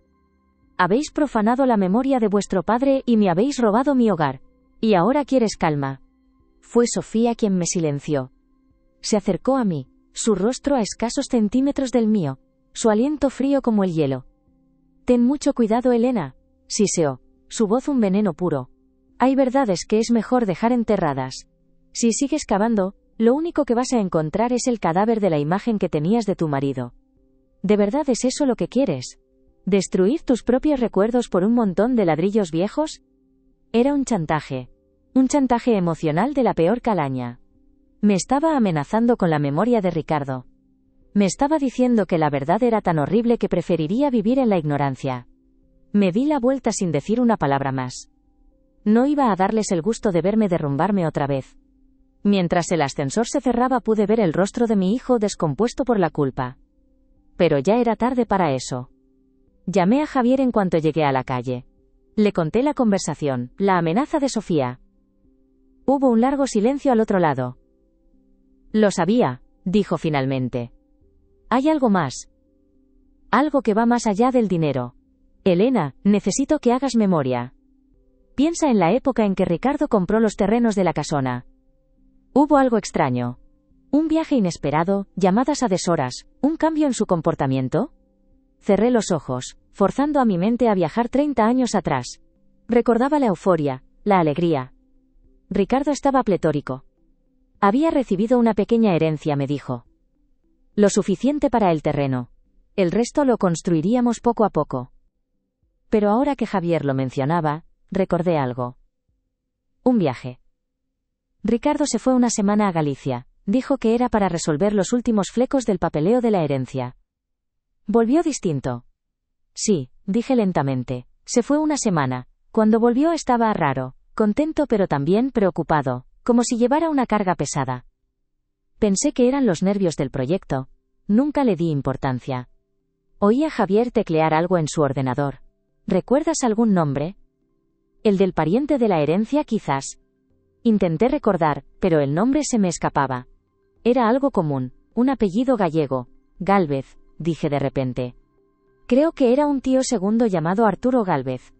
Speaker 1: Habéis profanado la memoria de vuestro padre y me habéis robado mi hogar. ¿Y ahora quieres calma? Fue Sofía quien me silenció. Se acercó a mí, su rostro a escasos centímetros del mío, su aliento frío como el hielo. Ten mucho cuidado, Elena, siseó, su voz un veneno puro. Hay verdades que es mejor dejar enterradas. Si sigues cavando, lo único que vas a encontrar es el cadáver de la imagen que tenías de tu marido. ¿De verdad es eso lo que quieres? ¿Destruir tus propios recuerdos por un montón de ladrillos viejos? Era un chantaje emocional de la peor calaña. Me estaba amenazando con la memoria de Ricardo. Me estaba diciendo que la verdad era tan horrible que preferiría vivir en la ignorancia. Me di la vuelta sin decir una palabra más. No iba a darles el gusto de verme derrumbarme otra vez. Mientras el ascensor se cerraba pude ver el rostro de mi hijo descompuesto por la culpa. Pero ya era tarde para eso. Llamé a Javier en cuanto llegué a la calle. Le conté la conversación, la amenaza de Sofía. Hubo un largo silencio al otro lado. Lo sabía, dijo finalmente. Hay algo más. Algo que va más allá del dinero. Elena, necesito que hagas memoria. Piensa en la época en que Ricardo compró los terrenos de la casona. Hubo algo extraño. Un viaje inesperado, llamadas a deshoras, un cambio en su comportamiento. Cerré los ojos, forzando a mi mente a viajar 30 años atrás. Recordaba la euforia, la alegría. Ricardo estaba pletórico. Había recibido una pequeña herencia, me dijo. Lo suficiente para el terreno. El resto lo construiríamos poco a poco. Pero ahora que Javier lo mencionaba, recordé algo. Un viaje. Ricardo se fue una semana a Galicia. Dijo que era para resolver los últimos flecos del papeleo de la herencia. ¿Volvió distinto? Sí, dije lentamente. Se fue una semana. Cuando volvió estaba raro, contento pero también preocupado, como si llevara una carga pesada. Pensé que eran los nervios del proyecto. Nunca le di importancia. Oí a Javier teclear algo en su ordenador. ¿Recuerdas algún nombre? El del pariente de la herencia, quizás. Intenté recordar, pero el nombre se me escapaba. Era algo común, un apellido gallego. Gálvez, dije de repente. Creo que era un tío segundo llamado Arturo Gálvez.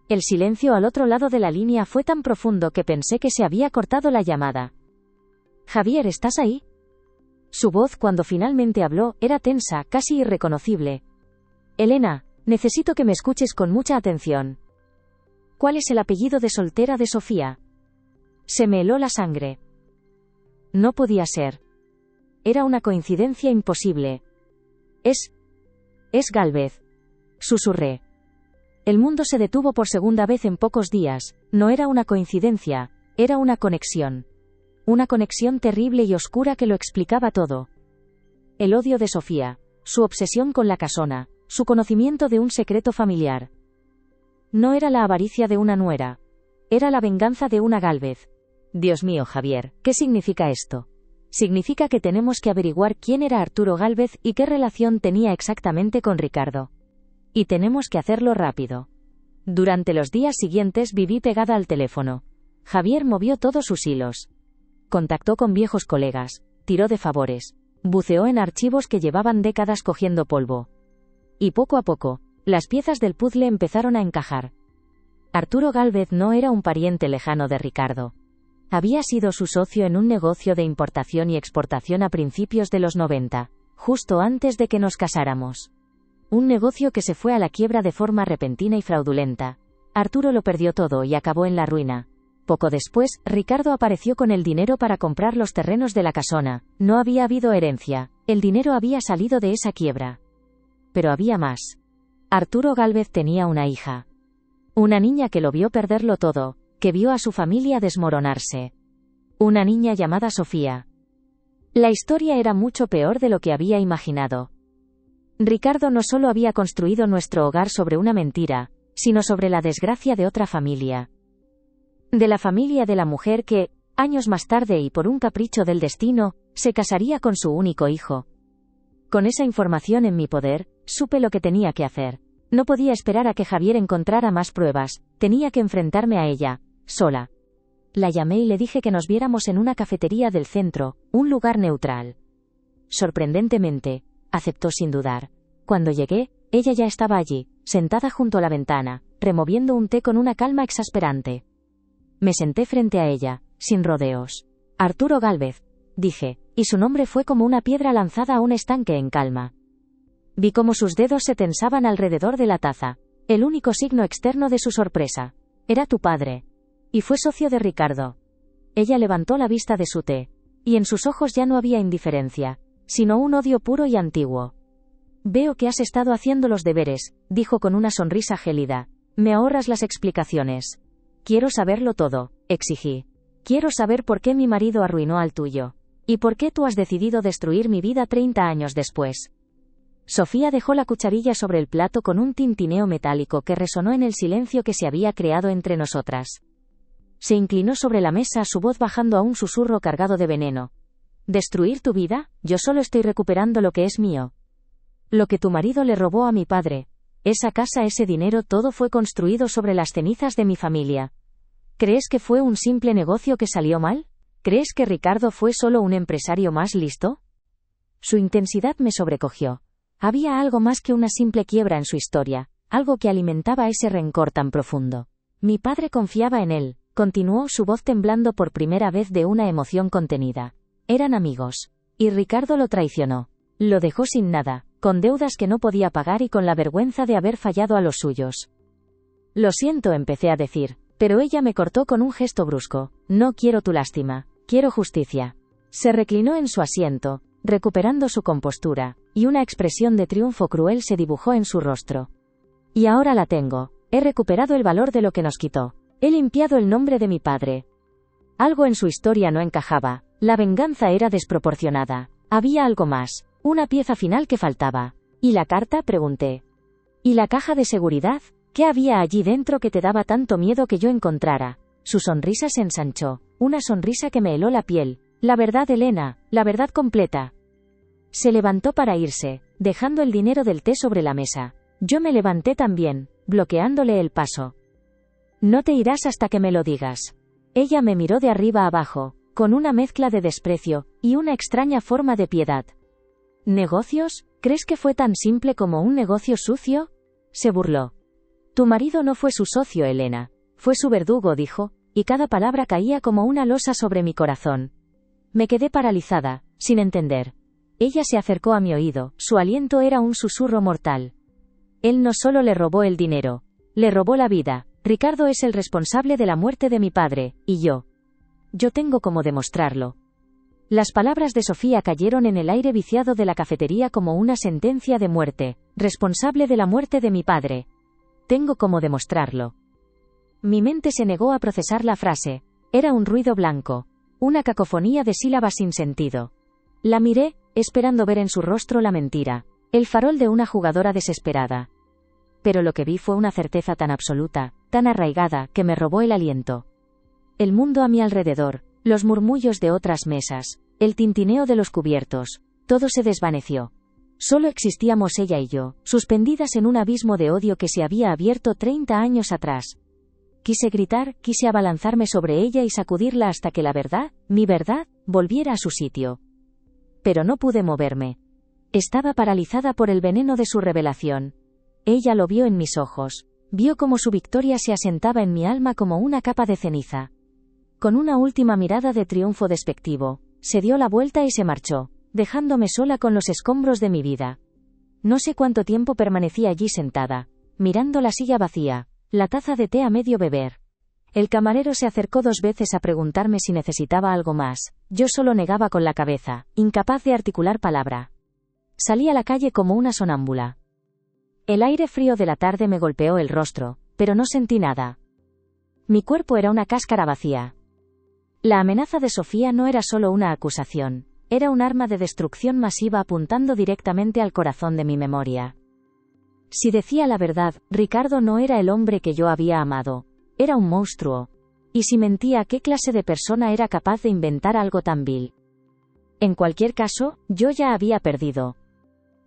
Speaker 1: El silencio al otro lado de la línea fue tan profundo que pensé que se había cortado la llamada. Javier, ¿estás ahí? Su voz cuando finalmente habló era tensa, casi irreconocible. Elena, necesito que me escuches con mucha atención. ¿Cuál es el apellido de soltera de Sofía? Se me heló la sangre. No podía ser. Era una coincidencia imposible. Es Gálvez. Susurré. El mundo se detuvo por segunda vez en pocos días. No era una coincidencia, era una conexión. Una conexión terrible y oscura que lo explicaba todo. El odio de Sofía, su obsesión con la casona, su conocimiento de un secreto familiar. No era la avaricia de una nuera. Era la venganza de una Gálvez. Dios mío, Javier, ¿qué significa esto? Significa que tenemos que averiguar quién era Arturo Gálvez y qué relación tenía exactamente con Ricardo. Y tenemos que hacerlo rápido. Durante los días siguientes viví pegada al teléfono. Javier movió todos sus hilos. Contactó con viejos colegas, tiró de favores, buceó en archivos que llevaban décadas cogiendo polvo. Y poco a poco, las piezas del puzzle empezaron a encajar. Arturo Gálvez no era un pariente lejano de Ricardo. Había sido su socio en un negocio de importación y exportación a principios de los 90, justo antes de que nos casáramos. Un negocio que se fue a la quiebra de forma repentina y fraudulenta. Arturo lo perdió todo y acabó en la ruina. Poco después, Ricardo apareció con el dinero para comprar los terrenos de la casona. No había habido herencia, el dinero había salido de esa quiebra. Pero había más. Arturo Gálvez tenía una hija. Una niña que lo vio perderlo todo, que vio a su familia desmoronarse. Una niña llamada Sofía. La historia era mucho peor de lo que había imaginado. Ricardo no solo había construido nuestro hogar sobre una mentira, sino sobre la desgracia de otra familia. De la familia de la mujer que, años más tarde y por un capricho del destino, se casaría con su único hijo. Con esa información en mi poder, supe lo que tenía que hacer. No podía esperar a que Javier encontrara más pruebas, tenía que enfrentarme a ella, sola. La llamé y le dije que nos viéramos en una cafetería del centro, un lugar neutral. Sorprendentemente, aceptó sin dudar. Cuando llegué, ella ya estaba allí, sentada junto a la ventana, removiendo un té con una calma exasperante. Me senté frente a ella, sin rodeos. Arturo Gálvez, dije, y su nombre fue como una piedra lanzada a un estanque en calma. Vi cómo sus dedos se tensaban alrededor de la taza. El único signo externo de su sorpresa. Era tu padre. Y fue socio de Ricardo. Ella levantó la vista de su té. Y en sus ojos ya no había indiferencia, sino un odio puro y antiguo. Veo que has estado haciendo los deberes, dijo con una sonrisa gélida. Me ahorras las explicaciones. Quiero saberlo todo, exigí. Quiero saber por qué mi marido arruinó al tuyo. ¿Y por qué tú has decidido destruir mi vida 30 años después? Sofía dejó la cucharilla sobre el plato con un tintineo metálico que resonó en el silencio que se había creado entre nosotras. Se inclinó sobre la mesa, su voz bajando a un susurro cargado de veneno. ¿Destruir tu vida? Yo solo estoy recuperando lo que es mío. Lo que tu marido le robó a mi padre. Esa casa, ese dinero, todo fue construido sobre las cenizas de mi familia. ¿Crees que fue un simple negocio que salió mal? ¿Crees que Ricardo fue solo un empresario más listo? Su intensidad me sobrecogió. Había algo más que una simple quiebra en su historia, algo que alimentaba ese rencor tan profundo. Mi padre confiaba en él, continuó, su voz temblando por primera vez de una emoción contenida. Eran amigos. Y Ricardo lo traicionó. Lo dejó sin nada, con deudas que no podía pagar y con la vergüenza de haber fallado a los suyos. Lo siento, empecé a decir, pero ella me cortó con un gesto brusco. No quiero tu lástima, quiero justicia. Se reclinó en su asiento, recuperando su compostura, y una expresión de triunfo cruel se dibujó en su rostro. Y ahora la tengo. He recuperado el valor de lo que nos quitó. He limpiado el nombre de mi padre. Algo en su historia no encajaba. La venganza era desproporcionada. Había algo más. Una pieza final que faltaba. ¿Y la carta?, pregunté. ¿Y la caja de seguridad? ¿Qué había allí dentro que te daba tanto miedo que yo encontrara? Su sonrisa se ensanchó. Una sonrisa que me heló la piel. La verdad, Elena, la verdad completa. Se levantó para irse, dejando el dinero del té sobre la mesa. Yo me levanté también, bloqueándole el paso. No te irás hasta que me lo digas. Ella me miró de arriba abajo, con una mezcla de desprecio, y una extraña forma de piedad. ¿Negocios? ¿Crees que fue tan simple como un negocio sucio? Se burló. Tu marido no fue su socio, Elena. Fue su verdugo, dijo, y cada palabra caía como una losa sobre mi corazón. Me quedé paralizada, sin entender. Ella se acercó a mi oído, su aliento era un susurro mortal. Él no solo le robó el dinero, le robó la vida. Ricardo es el responsable de la muerte de mi padre, y yo. Yo tengo cómo demostrarlo. Las palabras de Sofía cayeron en el aire viciado de la cafetería como una sentencia de muerte. Responsable de la muerte de mi padre. Tengo cómo demostrarlo. Mi mente se negó a procesar la frase. Era un ruido blanco. Una cacofonía de sílabas sin sentido. La miré, esperando ver en su rostro la mentira. El farol de una jugadora desesperada. Pero lo que vi fue una certeza tan absoluta, tan arraigada, que me robó el aliento. El mundo a mi alrededor, los murmullos de otras mesas, el tintineo de los cubiertos, todo se desvaneció. Solo existíamos ella y yo, suspendidas en un abismo de odio que se había abierto 30 años atrás. Quise gritar, quise abalanzarme sobre ella y sacudirla hasta que la verdad, mi verdad, volviera a su sitio. Pero no pude moverme. Estaba paralizada por el veneno de su revelación. Ella lo vio en mis ojos. vio cómo su victoria se asentaba en mi alma como una capa de ceniza. Con una última mirada de triunfo despectivo, se dio la vuelta y se marchó, dejándome sola con los escombros de mi vida. No sé cuánto tiempo permanecí allí sentada, mirando la silla vacía, la taza de té a medio beber. El camarero se acercó 2 veces a preguntarme si necesitaba algo más, yo solo negaba con la cabeza, incapaz de articular palabra. Salí a la calle como una sonámbula. El aire frío de la tarde me golpeó el rostro, pero no sentí nada. Mi cuerpo era una cáscara vacía. La amenaza de Sofía no era solo una acusación, era un arma de destrucción masiva apuntando directamente al corazón de mi memoria. Si decía la verdad, Ricardo no era el hombre que yo había amado, era un monstruo. Y si mentía, ¿qué clase de persona era capaz de inventar algo tan vil? En cualquier caso, yo ya había perdido.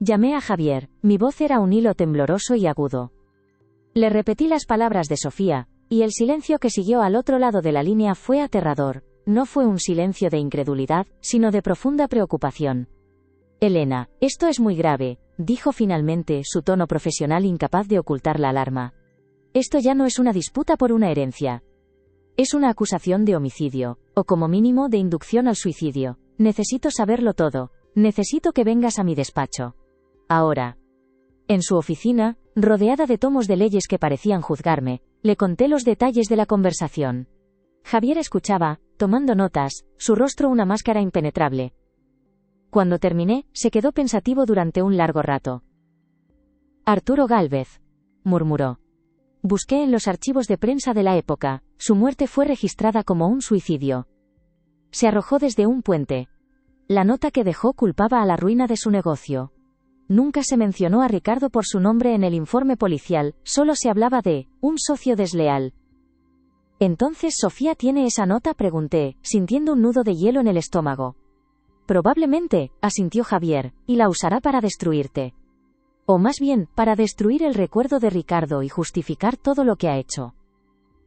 Speaker 1: Llamé a Javier, mi voz era un hilo tembloroso y agudo. Le repetí las palabras de Sofía, y el silencio que siguió al otro lado de la línea fue aterrador. No fue un silencio de incredulidad, sino de profunda preocupación. Elena, esto es muy grave, dijo finalmente, su tono profesional incapaz de ocultar la alarma. Esto ya no es una disputa por una herencia. Es una acusación de homicidio, o como mínimo de inducción al suicidio. Necesito saberlo todo. Necesito que vengas a mi despacho. Ahora. En su oficina, rodeada de tomos de leyes que parecían juzgarme, le conté los detalles de la conversación. Javier escuchaba, tomando notas, su rostro una máscara impenetrable. Cuando terminé, se quedó pensativo durante un largo rato. Arturo Gálvez, murmuró. Busqué en los archivos de prensa de la época, su muerte fue registrada como un suicidio. Se arrojó desde un puente. La nota que dejó culpaba a la ruina de su negocio. Nunca se mencionó a Ricardo por su nombre en el informe policial, solo se hablaba de un socio desleal. ¿Entonces Sofía tiene esa nota?, pregunté, sintiendo un nudo de hielo en el estómago. Probablemente, asintió Javier, y la usará para destruirte. O más bien, para destruir el recuerdo de Ricardo y justificar todo lo que ha hecho.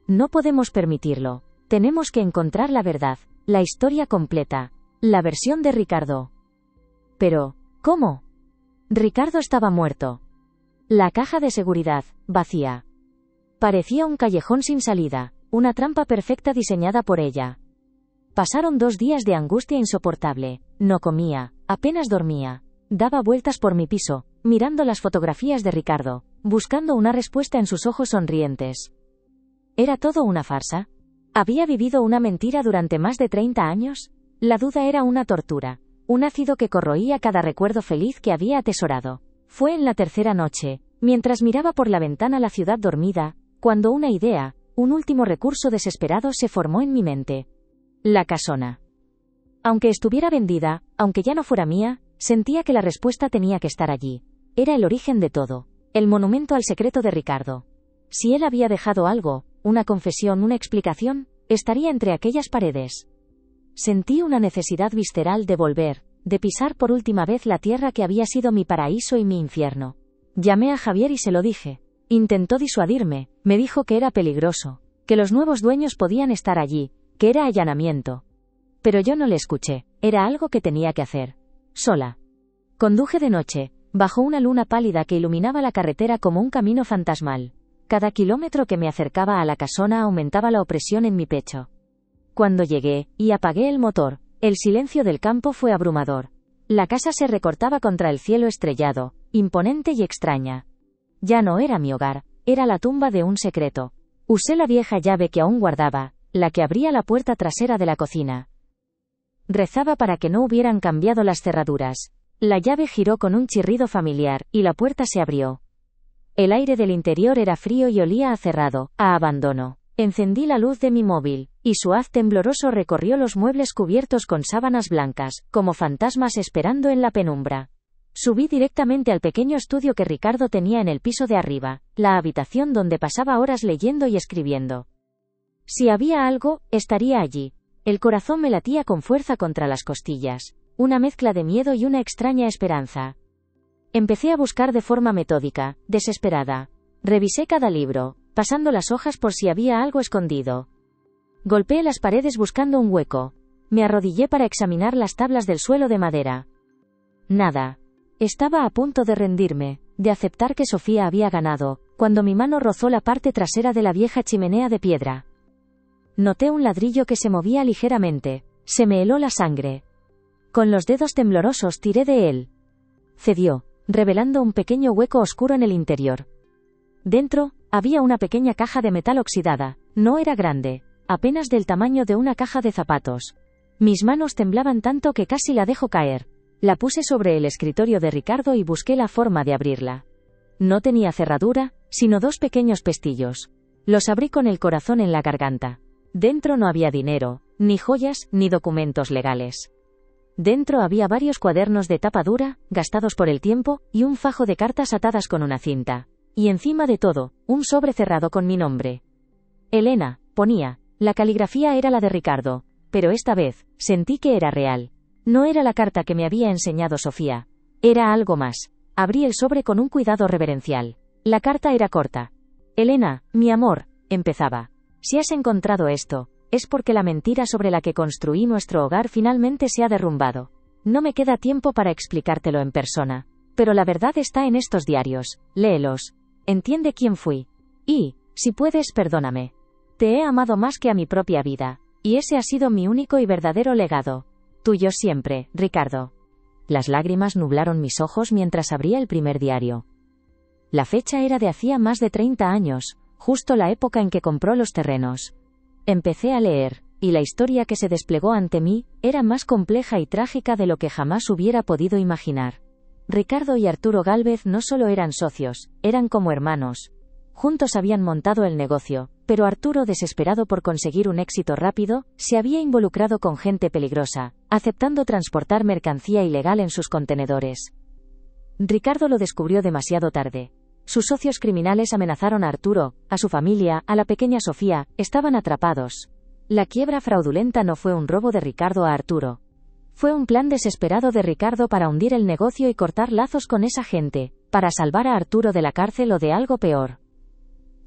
Speaker 1: No podemos permitirlo. Tenemos que encontrar la verdad, la historia completa, la versión de Ricardo. Pero, ¿cómo? Ricardo estaba muerto. La caja de seguridad, vacía. Parecía un callejón sin salida, una trampa perfecta diseñada por ella. Pasaron 2 días de angustia insoportable. No comía, apenas dormía. Daba vueltas por mi piso, mirando las fotografías de Ricardo, buscando una respuesta en sus ojos sonrientes. ¿Era todo una farsa? ¿Había vivido una mentira durante más de 30 años? La duda era una tortura, un ácido que corroía cada recuerdo feliz que había atesorado. Fue en la 3ª noche, mientras miraba por la ventana la ciudad dormida, cuando una idea, un último recurso desesperado se formó en mi mente. La casona. Aunque estuviera vendida, aunque ya no fuera mía, sentía que la respuesta tenía que estar allí. Era el origen de todo, el monumento al secreto de Ricardo. Si él había dejado algo, una confesión, una explicación, estaría entre aquellas paredes. Sentí una necesidad visceral de volver, de pisar por última vez la tierra que había sido mi paraíso y mi infierno. Llamé a Javier y se lo dije. Intentó disuadirme, me dijo que era peligroso, que los nuevos dueños podían estar allí, que era allanamiento. Pero yo no le escuché, era algo que tenía que hacer. Sola. Conduje de noche, bajo una luna pálida que iluminaba la carretera como un camino fantasmal. Cada kilómetro que me acercaba a la casona aumentaba la opresión en mi pecho. Cuando llegué, y apagué el motor, el silencio del campo fue abrumador. La casa se recortaba contra el cielo estrellado, imponente y extraña. Ya no era mi hogar, era la tumba de un secreto. Usé la vieja llave que aún guardaba, la que abría la puerta trasera de la cocina. Rezaba para que no hubieran cambiado las cerraduras. La llave giró con un chirrido familiar, y la puerta se abrió. El aire del interior era frío y olía a cerrado, a abandono. Encendí la luz de mi móvil, y su haz tembloroso recorrió los muebles cubiertos con sábanas blancas, como fantasmas esperando en la penumbra. Subí directamente al pequeño estudio que Ricardo tenía en el piso de arriba, la habitación donde pasaba horas leyendo y escribiendo. Si había algo, estaría allí. El corazón me latía con fuerza contra las costillas, una mezcla de miedo y una extraña esperanza. Empecé a buscar de forma metódica, desesperada. Revisé cada libro, pasando las hojas por si había algo escondido. Golpeé las paredes buscando un hueco. Me arrodillé para examinar las tablas del suelo de madera. Nada. Estaba a punto de rendirme, de aceptar que Sofía había ganado, cuando mi mano rozó la parte trasera de la vieja chimenea de piedra. Noté un ladrillo que se movía ligeramente. Se me heló la sangre. Con los dedos temblorosos tiré de él. Cedió, revelando un pequeño hueco oscuro en el interior. Dentro, había una pequeña caja de metal oxidada. No era grande, apenas del tamaño de una caja de zapatos. Mis manos temblaban tanto que casi la dejo caer. La puse sobre el escritorio de Ricardo y busqué la forma de abrirla. No tenía cerradura, sino 2 pequeños pestillos. Los abrí con el corazón en la garganta. Dentro no había dinero, ni joyas, ni documentos legales. Dentro había varios cuadernos de tapa dura, gastados por el tiempo, y un fajo de cartas atadas con una cinta. Y encima de todo, un sobre cerrado con mi nombre. Elena, ponía. La caligrafía era la de Ricardo, pero esta vez, sentí que era real. No era la carta que me había enseñado Sofía. Era algo más. Abrí el sobre con un cuidado reverencial. La carta era corta. Elena, mi amor, empezaba. Si has encontrado esto, es porque la mentira sobre la que construí nuestro hogar finalmente se ha derrumbado. No me queda tiempo para explicártelo en persona. Pero la verdad está en estos diarios. Léelos. Entiende quién fui. Y, si puedes, perdóname. Te he amado más que a mi propia vida. Y ese ha sido mi único y verdadero legado. Tuyo siempre, Ricardo. Las lágrimas nublaron mis ojos mientras abría el primer diario. La fecha era de hacía más de 30 años, justo la época en que compró los terrenos. Empecé a leer, y la historia que se desplegó ante mí, era más compleja y trágica de lo que jamás hubiera podido imaginar. Ricardo y Arturo Gálvez no solo eran socios, eran como hermanos. Juntos habían montado el negocio, pero Arturo, desesperado por conseguir un éxito rápido, se había involucrado con gente peligrosa, aceptando transportar mercancía ilegal en sus contenedores. Ricardo lo descubrió demasiado tarde. Sus socios criminales amenazaron a Arturo, a su familia, a la pequeña Sofía, estaban atrapados. La quiebra fraudulenta no fue un robo de Ricardo a Arturo. Fue un plan desesperado de Ricardo para hundir el negocio y cortar lazos con esa gente, para salvar a Arturo de la cárcel o de algo peor.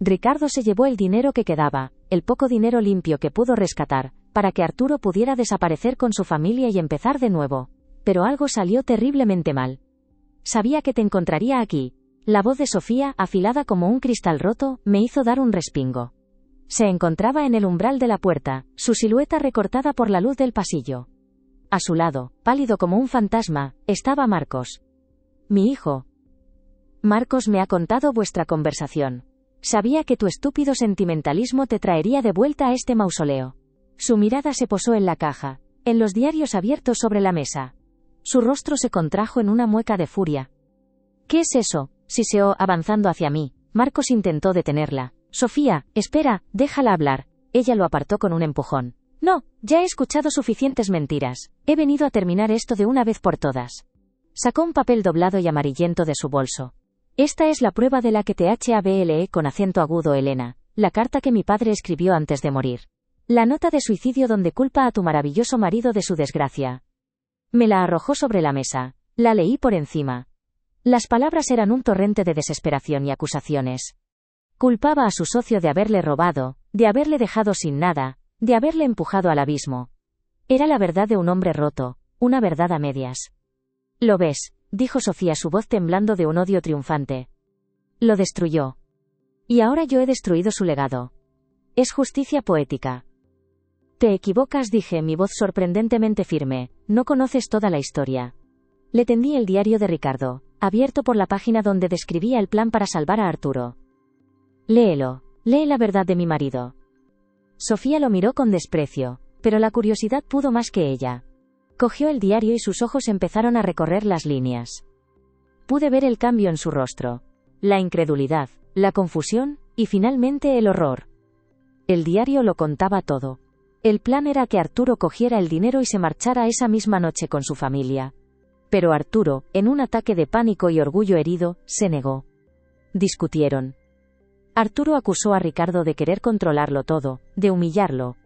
Speaker 1: Ricardo se llevó el dinero que quedaba, el poco dinero limpio que pudo rescatar, para que Arturo pudiera desaparecer con su familia y empezar de nuevo. Pero algo salió terriblemente mal. Sabía que te encontraría aquí. La voz de Sofía, afilada como un cristal roto, me hizo dar un respingo. Se encontraba en el umbral de la puerta, su silueta recortada por la luz del pasillo. A su lado, pálido como un fantasma, estaba Marcos. Mi hijo. Marcos me ha contado vuestra conversación. Sabía que tu estúpido sentimentalismo te traería de vuelta a este mausoleo. Su mirada se posó en la caja, en los diarios abiertos sobre la mesa. Su rostro se contrajo en una mueca de furia. ¿Qué es eso?, siseó, avanzando hacia mí. Marcos intentó detenerla. Sofía, espera, déjala hablar. Ella lo apartó con un empujón. No, ya he escuchado suficientes mentiras. He venido a terminar esto de una vez por todas. Sacó un papel doblado y amarillento de su bolso. Esta es la prueba de la que te hablé con acento agudo, Elena. La carta que mi padre escribió antes de morir. La nota de suicidio donde culpa a tu maravilloso marido de su desgracia. Me la arrojó sobre la mesa. La leí por encima. Las palabras eran un torrente de desesperación y acusaciones. Culpaba a su socio de haberle robado, de haberle dejado sin nada, de haberle empujado al abismo. Era la verdad de un hombre roto, una verdad a medias. ¿Lo ves?, dijo Sofía, su voz temblando de un odio triunfante. Lo destruyó. Y ahora yo he destruido su legado. Es justicia poética. Te equivocas, dije, mi voz sorprendentemente firme. No conoces toda la historia. Le tendí el diario de Ricardo, abierto por la página donde describía el plan para salvar a Arturo. Léelo. Lee la verdad de mi marido. Sofía lo miró con desprecio, pero la curiosidad pudo más que ella. Cogió el diario y sus ojos empezaron a recorrer las líneas. Pude ver el cambio en su rostro. La incredulidad, la confusión, y finalmente el horror. El diario lo contaba todo. El plan era que Arturo cogiera el dinero y se marchara esa misma noche con su familia. Pero Arturo, en un ataque de pánico y orgullo herido, se negó. Discutieron. Arturo acusó a Ricardo de querer controlarlo todo, de humillarlo.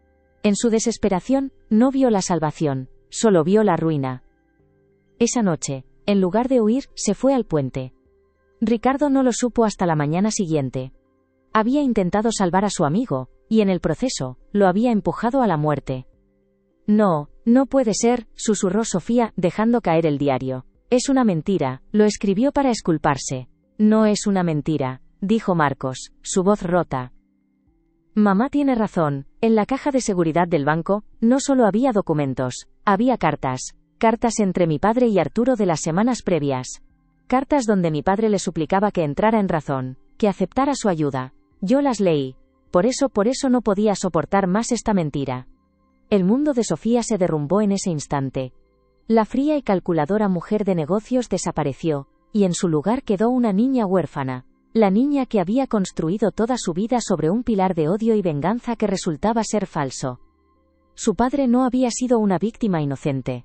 Speaker 1: En su desesperación, no vio la salvación, solo vio la ruina. Esa noche, en lugar de huir, se fue al puente. Ricardo no lo supo hasta la mañana siguiente. Había intentado salvar a su amigo, y en el proceso, lo había empujado a la muerte. No, no puede ser, susurró Sofía, dejando caer el diario. Es una mentira, lo escribió para exculparse. No es una mentira. dijo Marcos, su voz rota. Mamá tiene razón, en la caja de seguridad del banco, no solo había documentos, había cartas. Cartas entre mi padre y Arturo de las semanas previas. Cartas donde mi padre le suplicaba que entrara en razón, que aceptara su ayuda. Yo las leí. Por eso no podía soportar más esta mentira. El mundo de Sofía se derrumbó en ese instante. La fría y calculadora mujer de negocios desapareció, y en su lugar quedó una niña huérfana. La niña que había construido toda su vida sobre un pilar de odio y venganza que resultaba ser falso. Su padre no había sido una víctima inocente.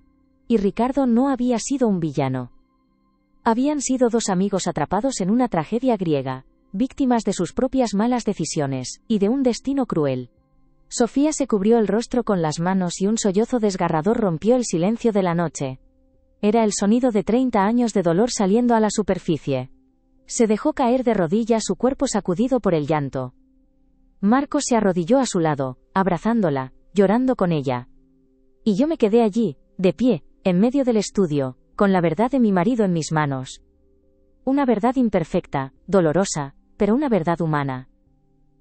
Speaker 1: Y Ricardo no había sido un villano. Habían sido dos amigos atrapados en una tragedia griega, víctimas de sus propias malas decisiones, y de un destino cruel. Sofía se cubrió el rostro con las manos y un sollozo desgarrador rompió el silencio de la noche. Era el sonido de 30 años de dolor saliendo a la superficie. Se dejó caer de rodillas, su cuerpo sacudido por el llanto. Marcos se arrodilló a su lado, abrazándola, llorando con ella. Y yo me quedé allí, de pie, en medio del estudio, con la verdad de mi marido en mis manos. Una verdad imperfecta, dolorosa, pero una verdad humana.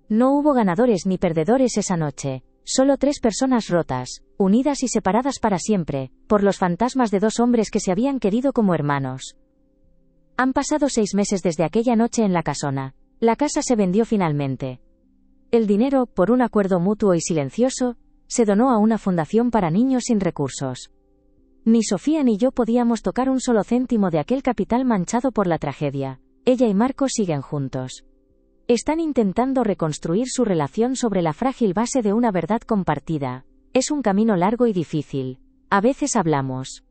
Speaker 1: No hubo ganadores ni perdedores esa noche, solo 3 personas rotas, unidas y separadas para siempre, por los fantasmas de 2 hombres que se habían querido como hermanos. Han pasado 6 meses desde aquella noche en la casona. La casa se vendió finalmente. El dinero, por un acuerdo mutuo y silencioso, se donó a una fundación para niños sin recursos. Ni Sofía ni yo podíamos tocar un solo céntimo de aquel capital manchado por la tragedia. Ella y Marcos siguen juntos. Están intentando reconstruir su relación sobre la frágil base de una verdad compartida. Es un camino largo y difícil. A veces hablamos.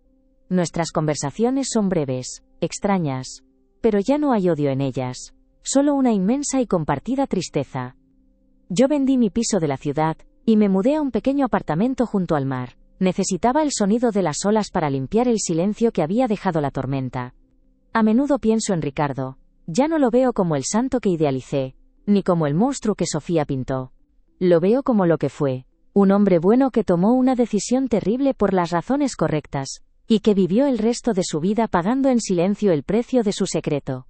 Speaker 1: Nuestras conversaciones son breves, extrañas. Pero ya no hay odio en ellas. Solo una inmensa y compartida tristeza. Yo vendí mi piso de la ciudad, y me mudé a un pequeño apartamento junto al mar. Necesitaba el sonido de las olas para limpiar el silencio que había dejado la tormenta. A menudo pienso en Ricardo. Ya no lo veo como el santo que idealicé, ni como el monstruo que Sofía pintó. Lo veo como lo que fue. Un hombre bueno que tomó una decisión terrible por las razones correctas, y que vivió el resto de su vida pagando en silencio el precio de su secreto.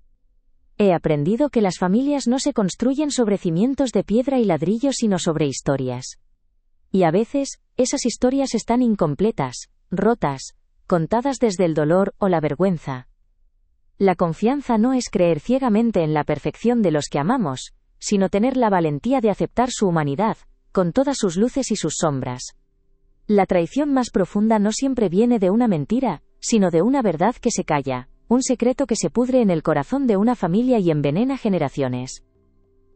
Speaker 1: He aprendido que las familias no se construyen sobre cimientos de piedra y ladrillo sino sobre historias. Y a veces, esas historias están incompletas, rotas, contadas desde el dolor o la vergüenza. La confianza no es creer ciegamente en la perfección de los que amamos, sino tener la valentía de aceptar su humanidad, con todas sus luces y sus sombras. La traición más profunda no siempre viene de una mentira, sino de una verdad que se calla, un secreto que se pudre en el corazón de una familia y envenena generaciones.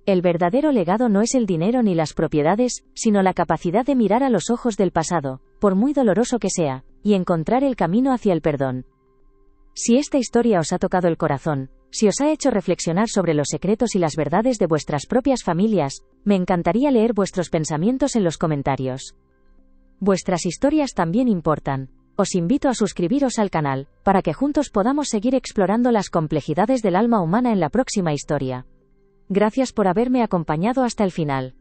Speaker 1: El verdadero legado no es el dinero ni las propiedades, sino la capacidad de mirar a los ojos del pasado, por muy doloroso que sea, y encontrar el camino hacia el perdón. Si esta historia os ha tocado el corazón, si os ha hecho reflexionar sobre los secretos y las verdades de vuestras propias familias, me encantaría leer vuestros pensamientos en los comentarios. Vuestras historias también importan. Os invito a suscribiros al canal, para que juntos podamos seguir explorando las complejidades del alma humana en la próxima historia. Gracias por haberme acompañado hasta el final.